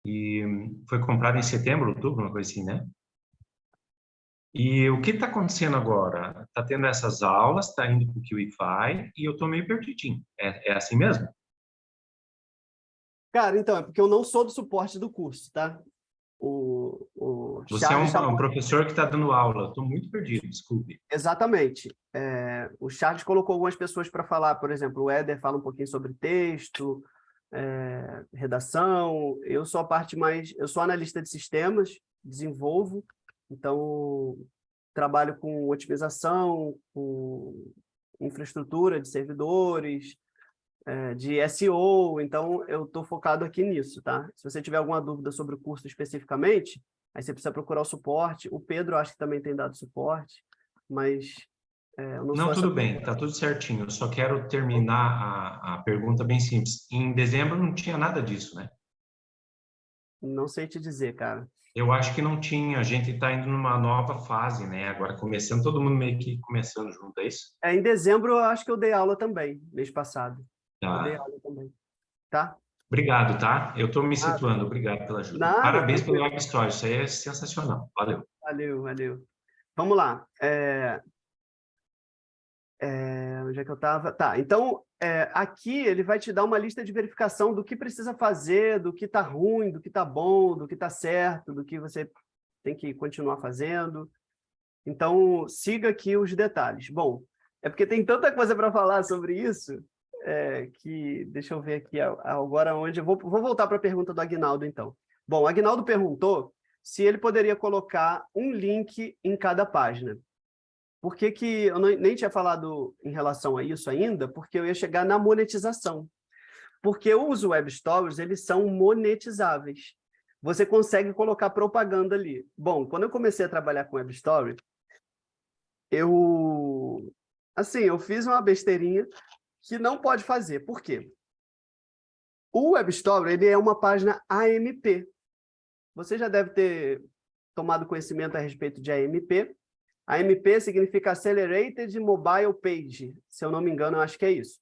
E foi comprada em setembro, outubro, uma coisa assim, né? E o que está acontecendo agora? Está tendo essas aulas, está indo para o QIFI e eu estou meio perdidinho. É assim mesmo? Cara, então, é porque eu não sou do suporte do curso, tá? Você é um professor que está dando aula, estou muito perdido, desculpe. Exatamente. O Charles colocou algumas pessoas para falar, por exemplo, o Éder fala um pouquinho sobre texto, redação. Eu sou a parte mais... Eu sou analista de sistemas, desenvolvo, então trabalho com otimização, com infraestrutura de servidores, de SEO, então eu estou focado aqui nisso, tá? Se você tiver alguma dúvida sobre o curso especificamente, aí você precisa procurar o suporte. O Pedro, acho que também tem dado suporte, mas eu não sou Não, essa tudo bem, pessoa. tá tudo certinho. Eu só quero terminar a pergunta bem simples. Em dezembro não tinha nada disso, né? Não sei te dizer, cara. Eu acho que não tinha. A gente está indo numa nova fase, né? Agora começando, todo mundo meio que começando junto, é isso? Em dezembro, eu acho que eu dei aula também, mês passado. Eu dei Tá. aula também, tá? Obrigado, tá? Eu estou me Nada, situando. Obrigado pela ajuda. nada, Parabéns pelo tranquilo. Web Story. Isso aí é sensacional. Valeu. Valeu, valeu. Vamos lá. Onde é que eu estava? Tá, então, aqui ele vai te dar uma lista de verificação do que precisa fazer, do que está ruim, do que está bom, do que está certo, do que você tem que continuar fazendo. Então, siga aqui os detalhes. Bom, é porque tem tanta coisa para falar sobre isso, que deixa eu ver aqui agora onde... Vou voltar para a pergunta do Aguinaldo, então. Bom, o Aguinaldo perguntou se ele poderia colocar um link em cada página. Por que que eu nem tinha falado em relação a isso ainda? Porque eu ia chegar na monetização. Porque os Web Stories, eles são monetizáveis. Você consegue colocar propaganda ali. Bom, quando eu comecei a trabalhar com Web Story, eu fiz uma besteirinha que não pode fazer. Por quê? O Web Story, ele é uma página AMP. Você já deve ter tomado conhecimento a respeito de AMP. AMP significa Accelerated Mobile Page. Se eu não me engano, eu acho que é isso.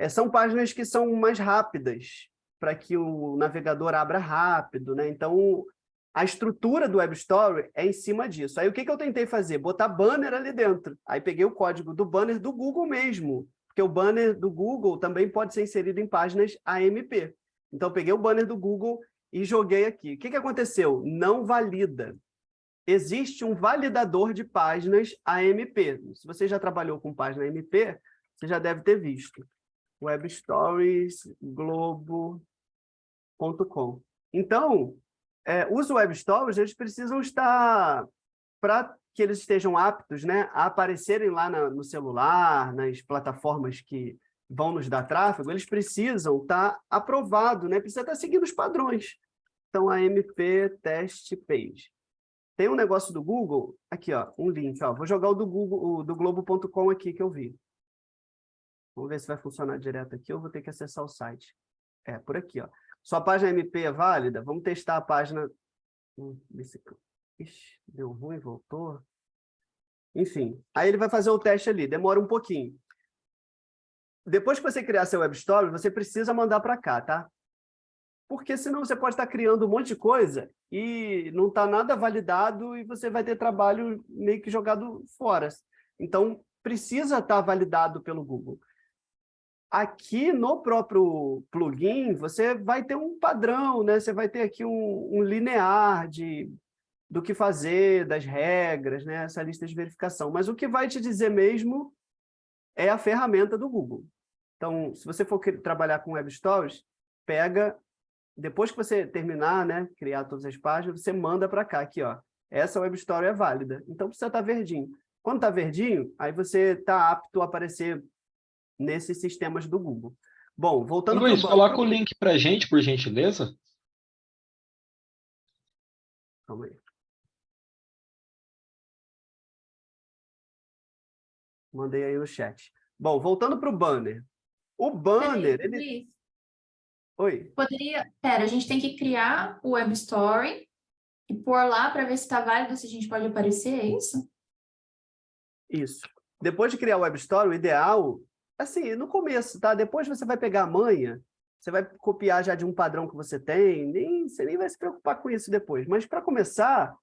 São páginas que são mais rápidas, para que o navegador abra rápido, né? Então, a estrutura do Web Story é em cima disso. Aí, o que eu tentei fazer? Botar banner ali dentro. Aí, peguei o código do banner do Google mesmo, porque o banner do Google também pode ser inserido em páginas AMP. Então, eu peguei o banner do Google e joguei aqui. O que aconteceu? Não valida. Existe um validador de páginas AMP. Se você já trabalhou com página AMP, você já deve ter visto. webstoriesglobo.com. Então, os Web Stories, eles precisam estar, para que eles estejam aptos, né, a aparecerem lá no celular, nas plataformas que vão nos dar tráfego, eles precisam estar aprovados, né, precisa estar seguindo os padrões. Então, AMP Test Page. Tem um negócio do Google, aqui, ó, um link, ó, vou jogar o do Google, o do Globo.com aqui que eu vi. Vamos ver se vai funcionar direto aqui, ou vou ter que acessar o site. Por aqui, ó. Sua página MP é válida? Vamos testar a página... Ixi, deu ruim, voltou. Enfim, aí ele vai fazer o teste ali, demora um pouquinho. Depois que você criar seu Web Story, você precisa mandar para cá, tá? Porque senão você pode estar criando um monte de coisa e não está nada validado e você vai ter trabalho meio que jogado fora. Então, precisa estar validado pelo Google. Aqui no próprio plugin, você vai ter um padrão, né? Você vai ter aqui um linear do que fazer, das regras, né? Essa lista de verificação. Mas o que vai te dizer mesmo é a ferramenta do Google. Então, se você for trabalhar com Web Stories, pega... Depois que você terminar, né, criar todas as páginas, você manda para cá, aqui, ó. Essa Web Story é válida. Então, precisa estar verdinho. Quando está verdinho, aí você está apto a aparecer nesses sistemas do Google. Bom, voltando para o Luiz, coloca o link para a gente, por gentileza. Calma aí. Mandei aí no chat. Bom, voltando para o banner. O banner... Luiz, Oi. Pera, a gente tem que criar o Web Story e pôr lá para ver se está válido, se a gente pode aparecer, é isso? Isso. Depois de criar o Web Story, o ideal, assim, no começo, tá? Depois você vai pegar a manha, você vai copiar já de um padrão que você tem, você nem vai se preocupar com isso depois. Mas para começar,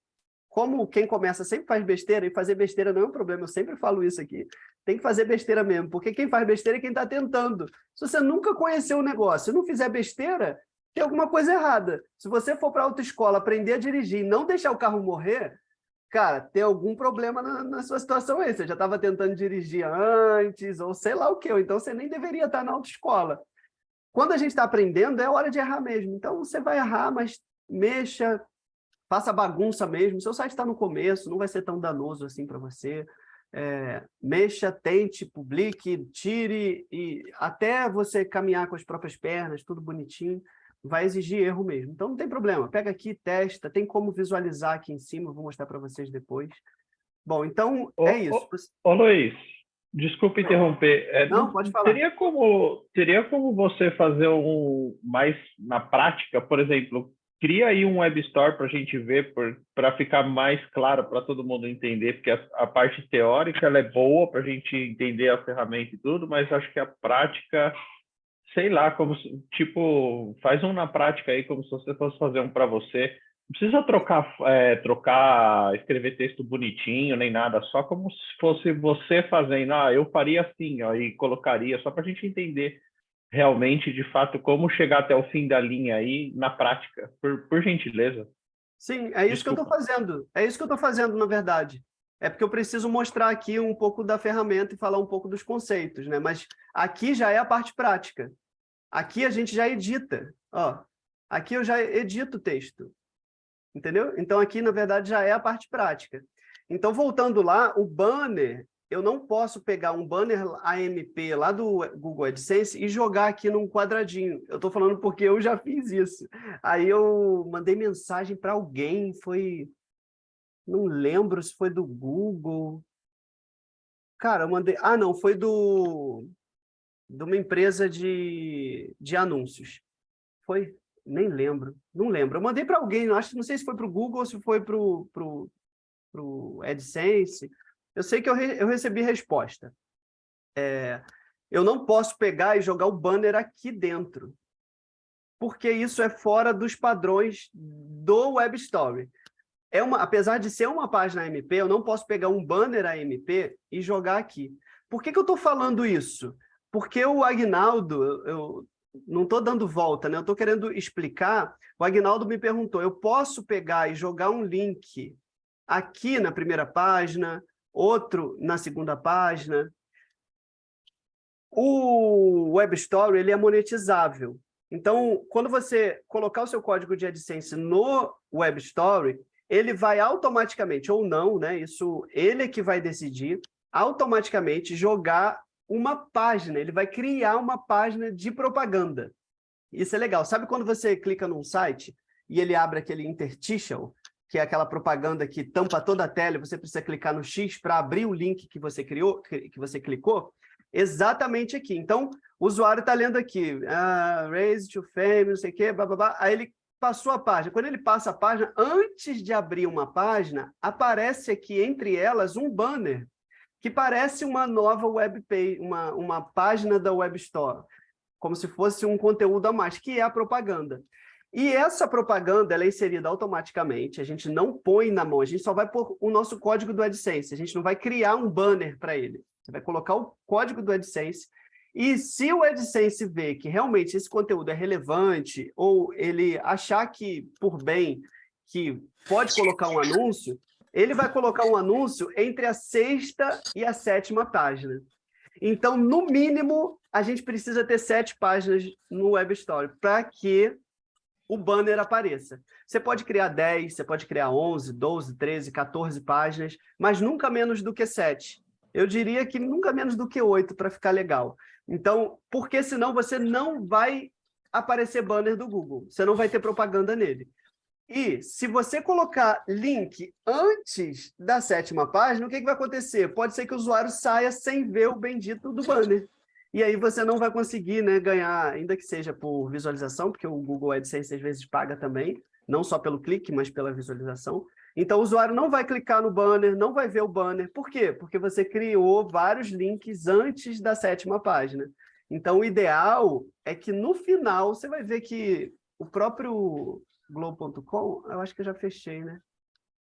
como quem começa sempre faz besteira, e fazer besteira não é um problema, eu sempre falo isso aqui, tem que fazer besteira mesmo, porque quem faz besteira é quem está tentando. Se você nunca conheceu o negócio e não fizer besteira, tem alguma coisa errada. Se você for para a autoescola aprender a dirigir e não deixar o carro morrer, cara, tem algum problema na sua situação aí. Você já estava tentando dirigir antes, ou sei lá o quê, ou então você nem deveria estar na autoescola. Quando a gente está aprendendo, é hora de errar mesmo. Então, você vai errar, mas mexa, faça bagunça mesmo. Seu site está no começo, não vai ser tão danoso assim para você. Mexa, tente, publique, tire, e até você caminhar com as próprias pernas, tudo bonitinho, vai exigir erro mesmo. Então, não tem problema. Pega aqui, testa, tem como visualizar aqui em cima, eu vou mostrar para vocês depois. Bom, então, é isso. Ô Luiz, desculpa interromper. Não, pode falar. Teria como você fazer mais na prática, por exemplo, cria aí um web store para a gente ver, para ficar mais claro para todo mundo entender, porque a parte teórica ela é boa para a gente entender a ferramenta e tudo, mas acho que a prática, sei lá, como tipo, faz um na prática aí, como se você fosse fazer um para você. Não precisa trocar, escrever texto bonitinho, nem nada, só como se fosse você fazendo, eu faria assim, ó, e colocaria, só para a gente entender realmente, de fato, como chegar até o fim da linha aí na prática, por gentileza. Sim, é isso que eu estou fazendo. É isso que eu estou fazendo, na verdade. É porque eu preciso mostrar aqui um pouco da ferramenta e falar um pouco dos conceitos, né? Mas aqui já é a parte prática. Aqui a gente já edita. Ó, aqui eu já edito o texto. Entendeu? Então, aqui, na verdade, já é a parte prática. Então, voltando lá, o banner, eu não posso pegar um banner AMP lá do Google AdSense e jogar aqui num quadradinho. Eu estou falando porque eu já fiz isso. Aí eu mandei mensagem para alguém, não lembro se foi do Google. Cara, eu mandei... não, foi de uma empresa de anúncios. Foi... Nem lembro, não lembro. Eu mandei para alguém, não sei se foi para o Google ou se foi para o AdSense. Eu sei que eu recebi resposta. Eu não posso pegar e jogar o banner aqui dentro, porque isso é fora dos padrões do Web Story. Apesar de ser uma página AMP, eu não posso pegar um banner AMP e jogar aqui. Por que eu estou falando isso? Porque o Agnaldo... Eu não estou dando volta, né? Eu estou querendo explicar. O Agnaldo me perguntou, eu posso pegar e jogar um link aqui na primeira página, outro na segunda página? O Web Story ele é monetizável. Então, quando você colocar o seu código de AdSense no Web Story, ele vai automaticamente, ou não, né? Isso ele é que vai decidir, automaticamente jogar uma página, ele vai criar uma página de propaganda. Isso é legal. Sabe quando você clica num site e ele abre aquele interstitial, que é aquela propaganda que tampa toda a tela e você precisa clicar no X para abrir o link que você criou, que você clicou? Exatamente aqui. Então, o usuário está lendo aqui, raise to fame, não sei o quê, blá, blá, blá. Aí ele passou a página. Quando ele passa a página, antes de abrir uma página, aparece aqui entre elas um banner que parece uma nova web page, uma página da Web Store, como se fosse um conteúdo a mais, que é a propaganda. E essa propaganda ela é inserida automaticamente, a gente não põe na mão, a gente só vai pôr o nosso código do AdSense, a gente não vai criar um banner para ele. Você vai colocar o código do AdSense, e se o AdSense vê que realmente esse conteúdo é relevante, ou ele achar que, por bem, que pode colocar um anúncio, ele vai colocar um anúncio entre a 6ª e a 7ª página. Então, no mínimo, a gente precisa ter 7 páginas no Web Story para que o banner apareça. Você pode criar 10, você pode criar 11, 12, 13, 14 páginas, mas nunca menos do que 7. Eu diria que nunca menos do que 8 para ficar legal. Então, porque senão você não vai aparecer banner do Google, você não vai ter propaganda nele. E se você colocar link antes da 7ª página, o que vai acontecer? Pode ser que o usuário saia sem ver o bendito do banner. E aí você não vai conseguir, né, ganhar, ainda que seja por visualização, porque o Google AdSense às vezes paga também, não só pelo clique, mas pela visualização. Então o usuário não vai clicar no banner, não vai ver o banner. Por quê? Porque você criou vários links antes da 7ª página. Então o ideal é que no final você vai ver que o próprio Globo.com, eu acho que eu já fechei, né?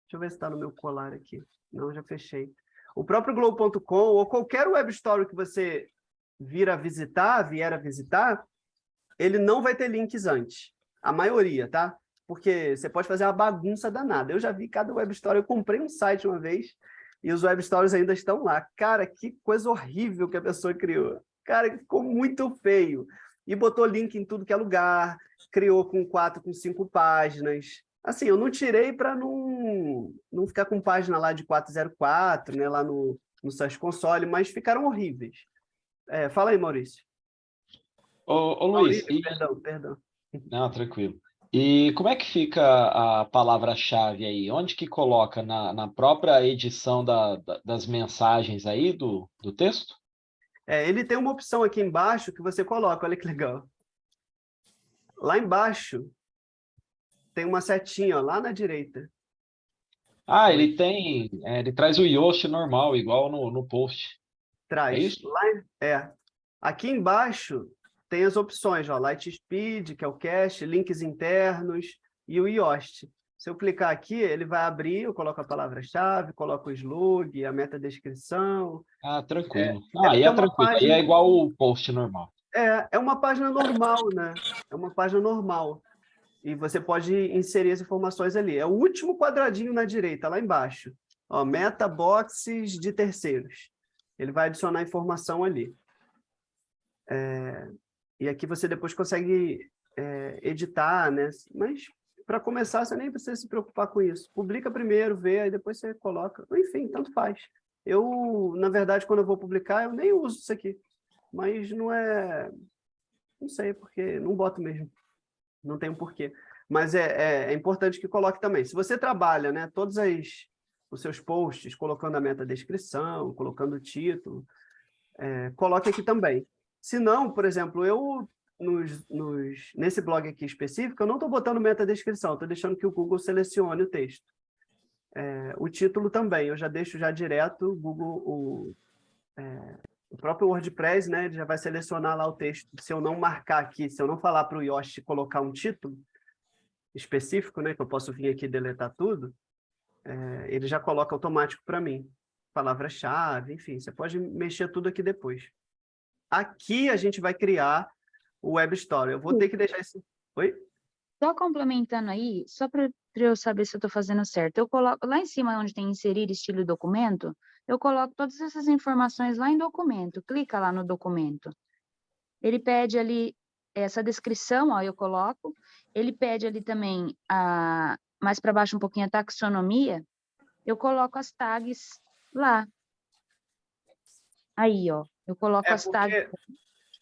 Deixa eu ver se está no meu colar aqui. Não, eu já fechei. O próprio Globo.com ou qualquer web story que você vier a visitar, ele não vai ter links antes. A maioria, tá? Porque você pode fazer uma bagunça danada. Eu já vi cada web story, eu comprei um site uma vez e os web stories ainda estão lá. Cara, que coisa horrível que a pessoa criou. Cara, ficou muito feio. e botou link em tudo que é lugar, criou com 4, com 5 páginas. Assim, eu não tirei para não ficar com página lá de 404, né, lá no Search Console, mas ficaram horríveis. Fala aí, Maurício. Ô Luiz, Maurício, perdão. Não, tranquilo. E como é que fica a palavra-chave aí? Onde que coloca? Na própria edição das mensagens aí do texto? Ele tem uma opção aqui embaixo que você coloca, olha que legal. Lá embaixo tem uma setinha, ó, lá na direita. Ah, ele traz o Yoast normal, igual no post. Traz. É isso? Aqui embaixo tem as opções, ó, Lightspeed, que é o cache, links internos e o Yoast. Se eu clicar aqui, ele vai abrir, eu coloco a palavra-chave, coloco o slug, a metadescrição. Ah, tranquilo. Aí é tranquilo. Aí é igual o post normal. É uma página normal, né? É uma página normal. E você pode inserir as informações ali. É o último quadradinho na direita, lá embaixo. Ó, meta boxes de terceiros. Ele vai adicionar informação ali. E aqui você depois consegue editar, né? Mas, para começar, você nem precisa se preocupar com isso. Publica primeiro, vê, aí depois você coloca. Enfim, tanto faz. Eu, na verdade, quando eu vou publicar, eu nem uso isso aqui. Mas não é... Não sei, porque não boto mesmo. Não tem um porquê. Mas é importante que coloque também. Se você trabalha, né, todos os seus posts, colocando a metadescrição, colocando o título, coloque aqui também. Se não, por exemplo, eu, nesse blog aqui específico, eu não estou botando metadescrição, estou deixando que o Google selecione o texto. O título também, eu já deixo já direto, o próprio WordPress, né, ele já vai selecionar lá o texto. Se eu não marcar aqui, se eu não falar para o Yoast colocar um título específico, né, que eu posso vir aqui e deletar tudo, ele já coloca automático para mim. Palavra-chave, enfim, você pode mexer tudo aqui depois. Aqui a gente vai criar o Web Story. Eu vou ter que deixar isso... Oi? Só complementando aí, só para eu saber se eu estou fazendo certo. Eu coloco lá em cima onde tem inserir estilo e documento, eu coloco todas essas informações lá em documento. Clica lá no documento. Ele pede ali essa descrição, ó, eu coloco. Ele pede ali também, mais para baixo um pouquinho, a taxonomia. Eu coloco as tags lá. Aí, ó, eu coloco as tags.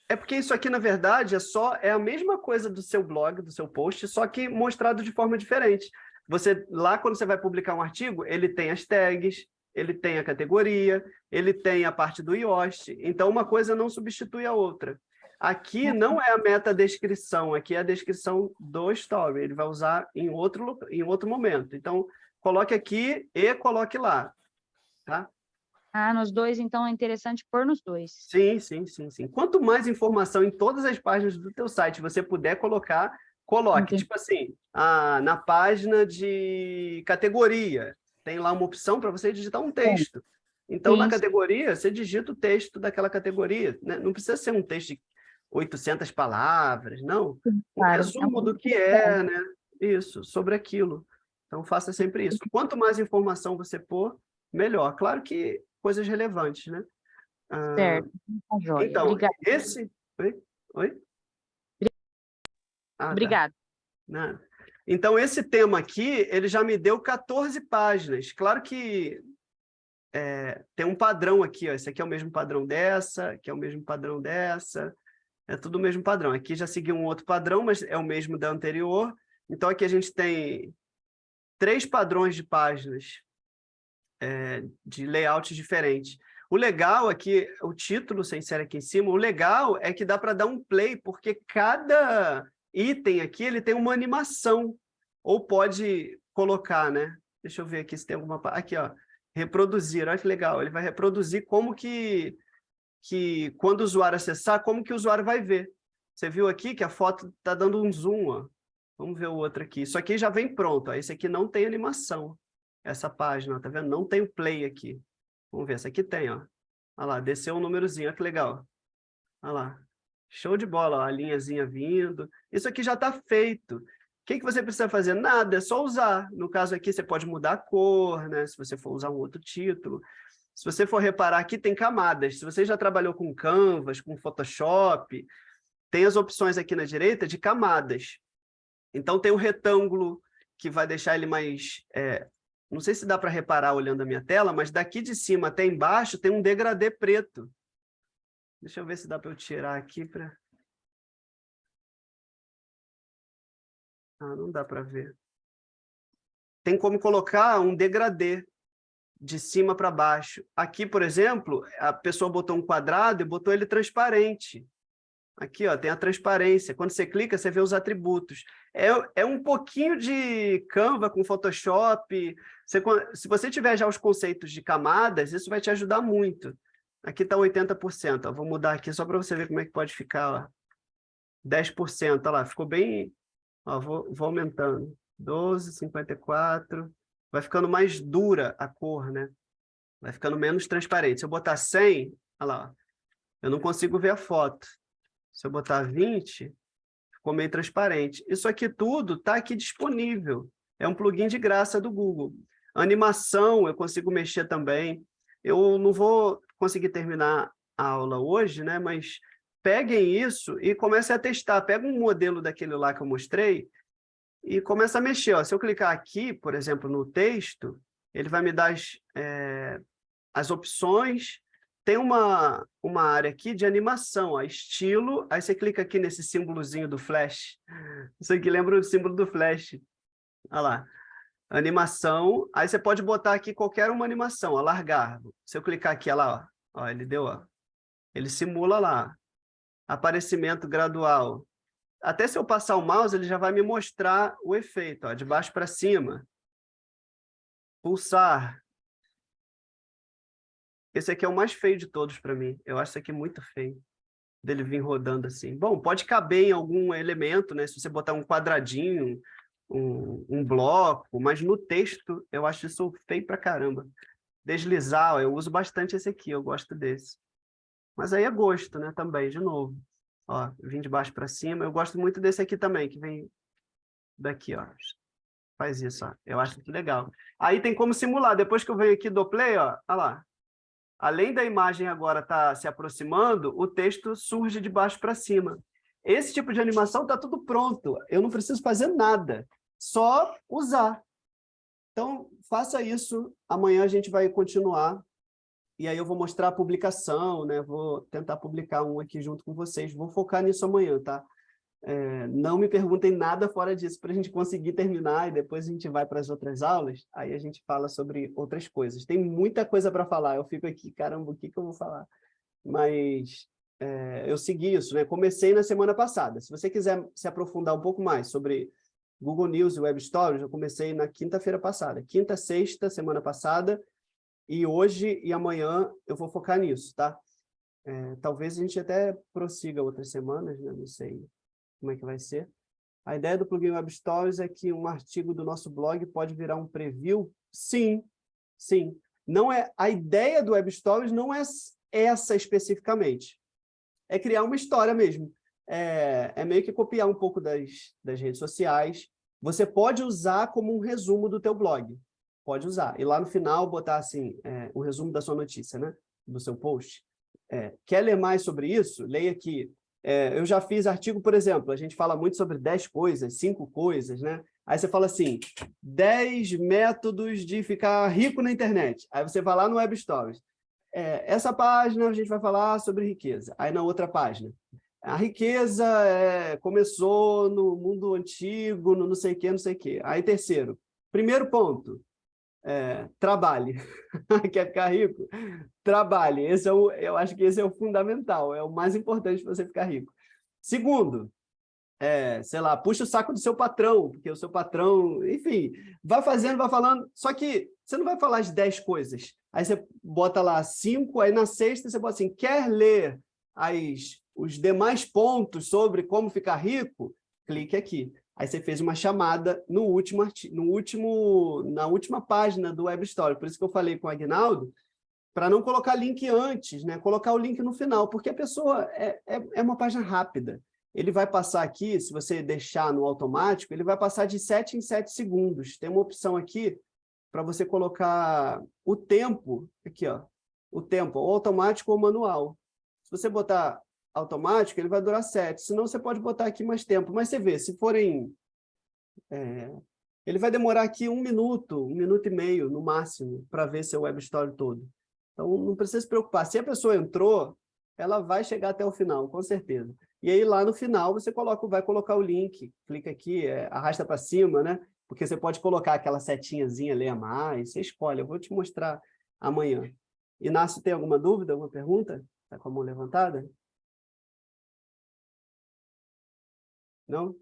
Porque isso aqui, na verdade, é a mesma coisa do seu blog, do seu post, só que mostrado de forma diferente. Lá, quando você vai publicar um artigo, ele tem as tags, ele tem a categoria, ele tem a parte do Yoast. Então, uma coisa não substitui a outra. Aqui não é a metadescrição, aqui é a descrição do story. Ele vai usar em outro momento. Então, coloque aqui e coloque lá. Tá? Nos dois, então é interessante pôr nos dois. Sim. Quanto mais informação em todas as páginas do teu site você puder colocar, coloque. Entendi. Tipo assim, na página de categoria, tem lá uma opção para você digitar um texto. Então, na categoria, você digita o texto daquela categoria. Né? Não precisa ser um texto de 800 palavras, não. Um resumo do que né? Isso, sobre aquilo. Então, faça sempre isso. Quanto mais informação você pôr, melhor. Claro que coisas relevantes, né? Certo. Então, obrigada. Oi? Obrigada. Nada. Então, esse tema aqui, ele já me deu 14 páginas. Claro que tem um padrão aqui, ó. Esse aqui é o mesmo padrão dessa, aqui é o mesmo padrão dessa. É tudo o mesmo padrão. Aqui já seguiu um outro padrão, mas é o mesmo da anterior. Então, aqui a gente tem 3 padrões de páginas de layouts diferentes. O legal aqui, o título, sem ser aqui em cima, o legal é que dá para dar um play, porque cada item aqui ele tem uma animação. Ou pode colocar, né? Deixa eu ver aqui se tem alguma... Aqui, ó. Reproduzir. Olha que legal. Ele vai reproduzir como que quando o usuário acessar, como que o usuário vai ver. Você viu aqui que a foto está dando um zoom, ó. Vamos ver o outro aqui. Isso aqui já vem pronto, ó. Esse aqui não tem animação. Essa página, ó, tá vendo? Não tem o play aqui. Vamos ver, essa aqui tem, ó. Olha lá, desceu um númerozinho, olha que legal. Olha lá. Show de bola, ó, a linhazinha vindo. Isso aqui já está feito. O que você precisa fazer? Nada, é só usar. No caso aqui, você pode mudar a cor, né? Se você for usar um outro título. Se você for reparar, aqui tem camadas. Se você já trabalhou com Canvas, com Photoshop, tem as opções aqui na direita de camadas. Então, tem o retângulo, que vai deixar ele mais... não sei se dá para reparar olhando a minha tela, mas daqui de cima até embaixo tem um degradê preto. Deixa eu ver se dá para eu tirar aqui para... Ah, não dá para ver. Tem como colocar um degradê de cima para baixo. Aqui, por exemplo, a pessoa botou um quadrado e botou ele transparente. Aqui, ó, tem a transparência. Quando você clica, você vê os atributos. É um pouquinho de Canva com Photoshop. Se você tiver já os conceitos de camadas, isso vai te ajudar muito. Aqui está 80%. Ó. Vou mudar aqui só para você ver como é que pode ficar. Ó. 10%. Olha lá, ficou bem... Ó, vou aumentando. 12, 54. Vai ficando mais dura a cor, né? Vai ficando menos transparente. Se eu botar 100, olha lá, ó, eu não consigo ver a foto. Se eu botar 20, ficou meio transparente. Isso aqui tudo está aqui disponível. É um plugin de graça do Google. Animação, eu consigo mexer também. Eu não vou conseguir terminar a aula hoje, né? Mas peguem isso e comecem a testar. Pega um modelo daquele lá que eu mostrei e começa a mexer. Ó. Se eu clicar aqui, por exemplo, no texto, ele vai me dar as opções. Tem uma área aqui de animação, ó, estilo, aí você clica aqui nesse símbolozinho do Flash. Isso aqui lembra o símbolo do Flash. Olha lá. Animação, aí você pode botar aqui qualquer uma animação, alargar. Se eu clicar aqui, olha lá, ó, ele deu, ó, ele simula lá. Aparecimento gradual. Até se eu passar o mouse, ele já vai me mostrar o efeito, ó, de baixo para cima. Pulsar. Esse aqui é o mais feio de todos para mim. Eu acho isso aqui muito feio, dele vir rodando assim. Bom, pode caber em algum elemento, né? Se você botar um quadradinho, um bloco, mas no texto eu acho isso feio pra caramba. Deslizar, ó, eu uso bastante esse aqui, eu gosto desse. Mas aí é gosto, né? Também, de novo. Ó, vim de baixo para cima. Eu gosto muito desse aqui também, que vem daqui, ó. Faz isso, ó. Eu acho que legal. Aí tem como simular. Depois que eu venho aqui do play, ó, olha lá. Além da imagem agora estar se aproximando, o texto surge de baixo para cima. Esse tipo de animação está tudo pronto. Eu não preciso fazer nada, só usar. Então, faça isso. Amanhã a gente vai continuar. E aí eu vou mostrar a publicação, né? Vou tentar publicar um aqui junto com vocês. Vou focar nisso amanhã, tá? Não me perguntem nada fora disso para a gente conseguir terminar e depois a gente vai para as outras aulas, aí a gente fala sobre outras coisas. Tem muita coisa para falar, eu fico aqui, caramba, o que eu vou falar? Mas eu segui isso, né? Comecei na semana passada. Se você quiser se aprofundar um pouco mais sobre Google News e Web Stories, eu comecei na quinta-feira passada. Quinta, sexta, semana passada, e hoje e amanhã eu vou focar nisso, tá? Talvez a gente até prossiga outras semanas, né? Não sei como é que vai ser. A ideia do plugin Web Stories é que um artigo do nosso blog pode virar um preview? Sim, sim. Não é, a ideia do Web Stories não é essa especificamente. É criar uma história mesmo. É meio que copiar um pouco das redes sociais. Você pode usar como um resumo do teu blog. Pode usar. E lá no final botar assim, o resumo da sua notícia, né? Do seu post. Quer ler mais sobre isso? Leia aqui. Eu já fiz artigo, por exemplo, a gente fala muito sobre 10 coisas, 5 coisas, né? Aí você fala assim, 10 métodos de ficar rico na internet. Aí você vai lá no Web Stories. Essa página a gente vai falar sobre riqueza. Aí na outra página, a riqueza começou no mundo antigo, no não sei o quê, não sei o quê. Aí terceiro, primeiro ponto, trabalhe. Quer ficar rico? Trabalhe. Eu acho que esse é o fundamental, é o mais importante para você ficar rico. Segundo, sei lá, puxa o saco do seu patrão, porque o seu patrão, enfim, vai fazendo, vai falando, só que você não vai falar as 10 coisas. Aí você bota lá 5, aí na sexta você bota assim, quer ler os demais pontos sobre como ficar rico? Clique aqui. Aí você fez uma chamada na última página do Web Story. Por isso que eu falei com o Aguinaldo, para não colocar link antes, né? Colocar o link no final, porque a pessoa é uma página rápida. Ele vai passar aqui, se você deixar no automático, ele vai passar de 7 em 7 segundos. Tem uma opção aqui para você colocar o tempo, aqui, ó, o tempo, ou automático ou manual. Se você botar automático, ele vai durar 7. Senão, você pode botar aqui mais tempo. Mas você vê, se forem... ele vai demorar aqui 1 minuto, 1 minuto e meio, no máximo, para ver seu web story todo. Então, não precisa se preocupar. Se a pessoa entrou, ela vai chegar até o final, com certeza. E aí, lá no final, você vai colocar o link. Clica aqui, arrasta para cima, né? Porque você pode colocar aquela setinhazinha, ler a mais. Você escolhe, eu vou te mostrar amanhã. Inácio, tem alguma dúvida, alguma pergunta? Está com a mão levantada? Não?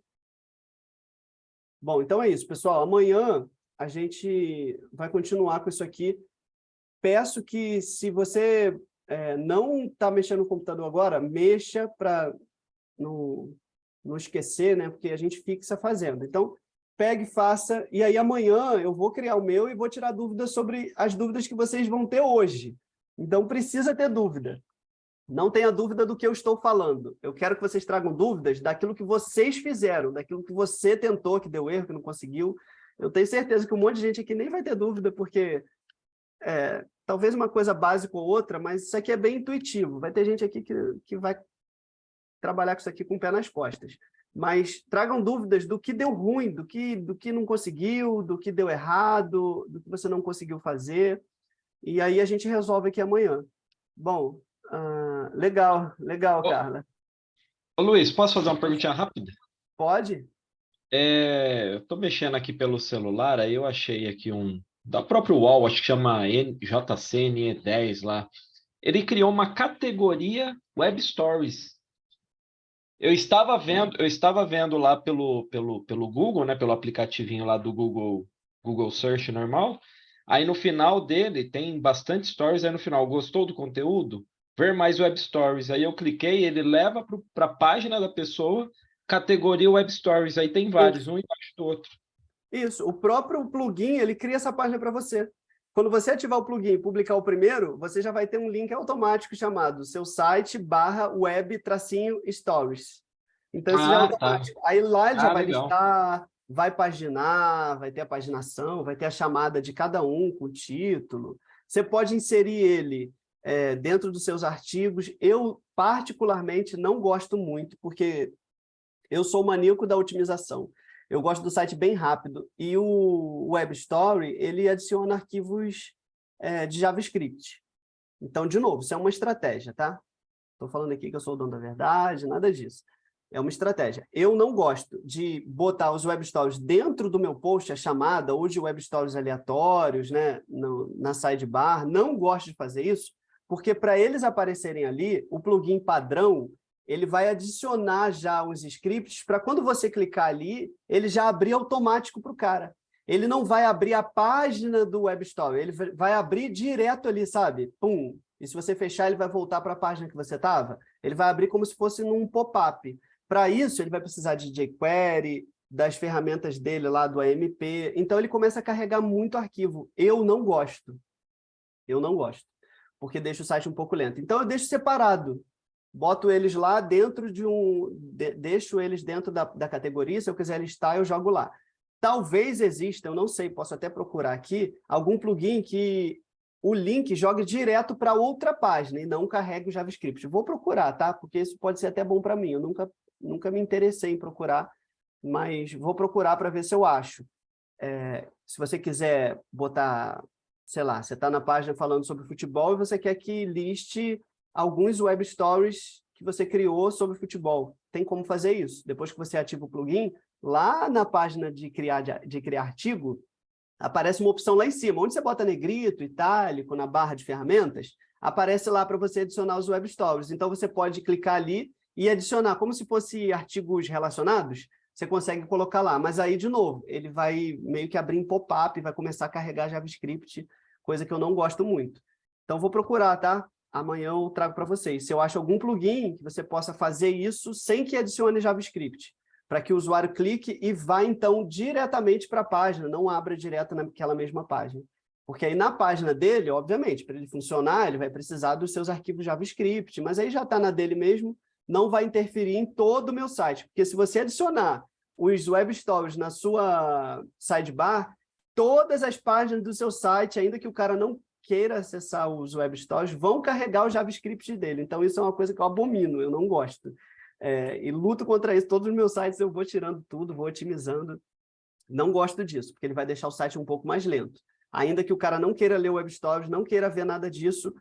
Bom, então é isso, pessoal. Amanhã a gente vai continuar com isso aqui. Peço que, se você não está mexendo no computador agora, mexa para não esquecer, né? Porque a gente fixa fazendo. Então, pegue, faça, e aí amanhã eu vou criar o meu e vou tirar dúvidas sobre as dúvidas que vocês vão ter hoje. Então, precisa ter dúvida. Não tenha dúvida do que eu estou falando. Eu quero que vocês tragam dúvidas daquilo que vocês fizeram, daquilo que você tentou, que deu erro, que não conseguiu. Eu tenho certeza que um monte de gente aqui nem vai ter dúvida, porque talvez uma coisa básica ou outra, mas isso aqui é bem intuitivo. Vai ter gente aqui que vai trabalhar com isso aqui com o pé nas costas. Mas tragam dúvidas do que deu ruim, do que não conseguiu, do que deu errado, do que você não conseguiu fazer. E aí a gente resolve aqui amanhã. Bom, legal, Carla. Ô, Luiz, posso fazer uma perguntinha rápida? Pode. Eu estou mexendo aqui pelo celular, aí eu achei aqui da própria UOL, acho que chama JCNE10 lá. Ele criou uma categoria Web Stories. Eu estava vendo lá pelo Google, né, pelo aplicativinho lá do Google Search normal. Aí no final dele tem bastante stories, aí no final, gostou do conteúdo? Ver mais Web Stories. Aí eu cliquei, ele leva para a página da pessoa, categoria Web Stories. Aí tem vários, um embaixo do outro. Isso, o próprio plugin, ele cria essa página para você. Quando você ativar o plugin e publicar o primeiro, você já vai ter um link automático chamado seu site /web-stories. Então, isso já é automático. Tá. Aí lá ele já vai listar, vai paginar, vai ter a paginação, vai ter a chamada de cada um com o título. Você pode inserir ele dentro dos seus artigos. Eu, particularmente, não gosto muito, porque eu sou maníaco da otimização. Eu gosto do site bem rápido. E o Web Story, ele adiciona arquivos de JavaScript. Então, de novo, isso é uma estratégia, tá? Estou falando aqui que eu sou o dono da verdade, nada disso. É uma estratégia. Eu não gosto de botar os Web Stories dentro do meu post, a chamada, ou de Web Stories aleatórios, né, na sidebar. Não gosto de fazer isso, porque para eles aparecerem ali, o plugin padrão, ele vai adicionar já os scripts para quando você clicar ali, ele já abrir automático para o cara. Ele não vai abrir a página do Web Story, ele vai abrir direto ali, sabe? Pum! E se você fechar, ele vai voltar para a página que você estava. Ele vai abrir como se fosse num pop-up. Para isso, ele vai precisar de jQuery, das ferramentas dele lá do AMP. Então, ele começa a carregar muito arquivo. Eu não gosto. Porque deixa o site um pouco lento. Então, eu deixo separado. Boto eles lá dentro deixo eles dentro da categoria. Se eu quiser listar, eu jogo lá. Talvez exista, eu não sei, posso até procurar aqui, algum plugin que o link jogue direto para outra página e não carregue o JavaScript. Vou procurar, tá? Porque isso pode ser até bom para mim. Eu nunca me interessei em procurar, mas vou procurar para ver se eu acho. Se você quiser botar, sei lá, você está na página falando sobre futebol e você quer que liste alguns Web Stories que você criou sobre futebol. Tem como fazer isso. Depois que você ativa o plugin, lá na página de criar artigo, aparece uma opção lá em cima, onde você bota negrito, itálico, na barra de ferramentas, aparece lá para você adicionar os Web Stories. Então, você pode clicar ali e adicionar, como se fosse artigos relacionados, você consegue colocar lá. Mas aí, de novo, ele vai meio que abrir em pop-up, vai começar a carregar JavaScript, coisa que eu não gosto muito. Então, vou procurar, tá? Amanhã eu trago para vocês. Se eu acho algum plugin que você possa fazer isso sem que adicione JavaScript, para que o usuário clique e vá, então, diretamente para a página, não abra direto naquela mesma página. Porque aí, na página dele, obviamente, para ele funcionar, ele vai precisar dos seus arquivos JavaScript, mas aí já está na dele mesmo, não vai interferir em todo o meu site. Porque se você adicionar os Web Stories na sua sidebar, todas as páginas do seu site, ainda que o cara não queira acessar os web stores vão carregar o JavaScript dele. Então, isso é uma coisa que eu abomino, eu não gosto. E luto contra isso. Todos os meus sites eu vou tirando tudo, vou otimizando. Não gosto disso, porque ele vai deixar o site um pouco mais lento. Ainda que o cara não queira ler o web stores, não queira ver nada disso,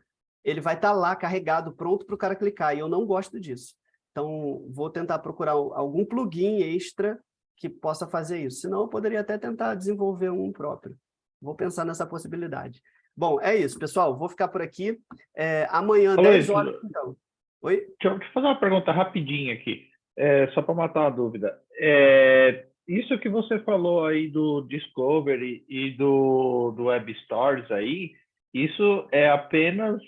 ele vai estar lá carregado, pronto para o cara clicar. E eu não gosto disso. Então, vou tentar procurar algum plugin extra que possa fazer isso. Senão, eu poderia até tentar desenvolver um próprio. Vou pensar nessa possibilidade. Bom, é isso, pessoal. Vou ficar por aqui. Amanhã, Alô, 10 horas, então. Oi? Deixa eu fazer uma pergunta rapidinha aqui, só para matar a dúvida. Isso que você falou aí do Discovery e do Web Stores aí, isso é apenas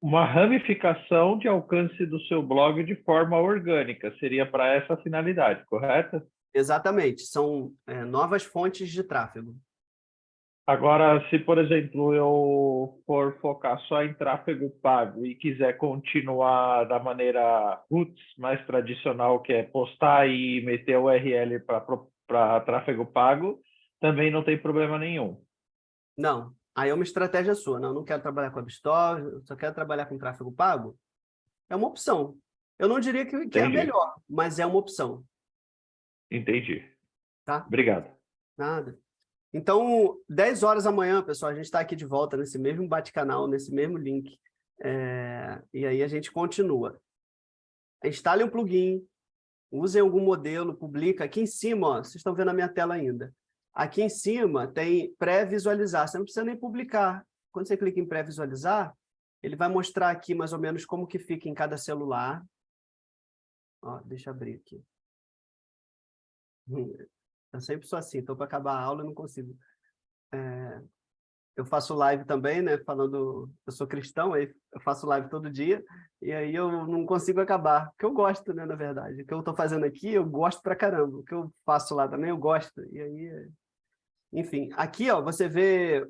uma ramificação de alcance do seu blog de forma orgânica. Seria para essa finalidade, correto? Exatamente. São novas fontes de tráfego. Agora, se, por exemplo, eu for focar só em tráfego pago e quiser continuar da maneira roots, mais tradicional, que é postar e meter o URL para tráfego pago, também não tem problema nenhum. Não. Aí é uma estratégia sua. Não, eu não quero trabalhar com Web Store, eu só quero trabalhar com tráfego pago. É uma opção. Eu não diria que é a melhor, mas é uma opção. Entendi. Tá? Obrigado. Nada. Então, 10 horas amanhã, pessoal, a gente está aqui de volta nesse mesmo bate-canal, nesse mesmo link. E aí a gente continua. Instale um plugin, use algum modelo, publica. Aqui em cima, ó, vocês estão vendo a minha tela ainda. Aqui em cima tem pré-visualizar. Você não precisa nem publicar. Quando você clica em pré-visualizar, ele vai mostrar aqui mais ou menos como que fica em cada celular. Ó, deixa eu abrir aqui. Eu sempre sou assim, então para acabar a aula eu não consigo. Eu faço live também, né? Falando, eu sou cristão, aí eu faço live todo dia, e aí eu não consigo acabar, porque eu gosto, né, na verdade. O que eu estou fazendo aqui, eu gosto pra caramba. O que eu faço lá também, eu gosto. E aí, enfim, aqui, ó, você vê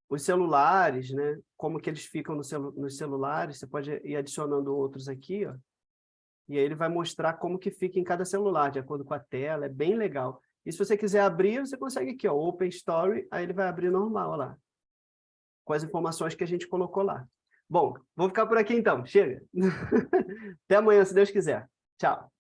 os celulares, né? Como que eles ficam nos celulares, você pode ir adicionando outros aqui, ó. E aí ele vai mostrar como que fica em cada celular, de acordo com a tela, é bem legal. E se você quiser abrir, você consegue aqui, ó, Open Story, aí ele vai abrir normal, ó lá, com as informações que a gente colocou lá. Bom, vou ficar por aqui então, chega. Até amanhã, se Deus quiser. Tchau.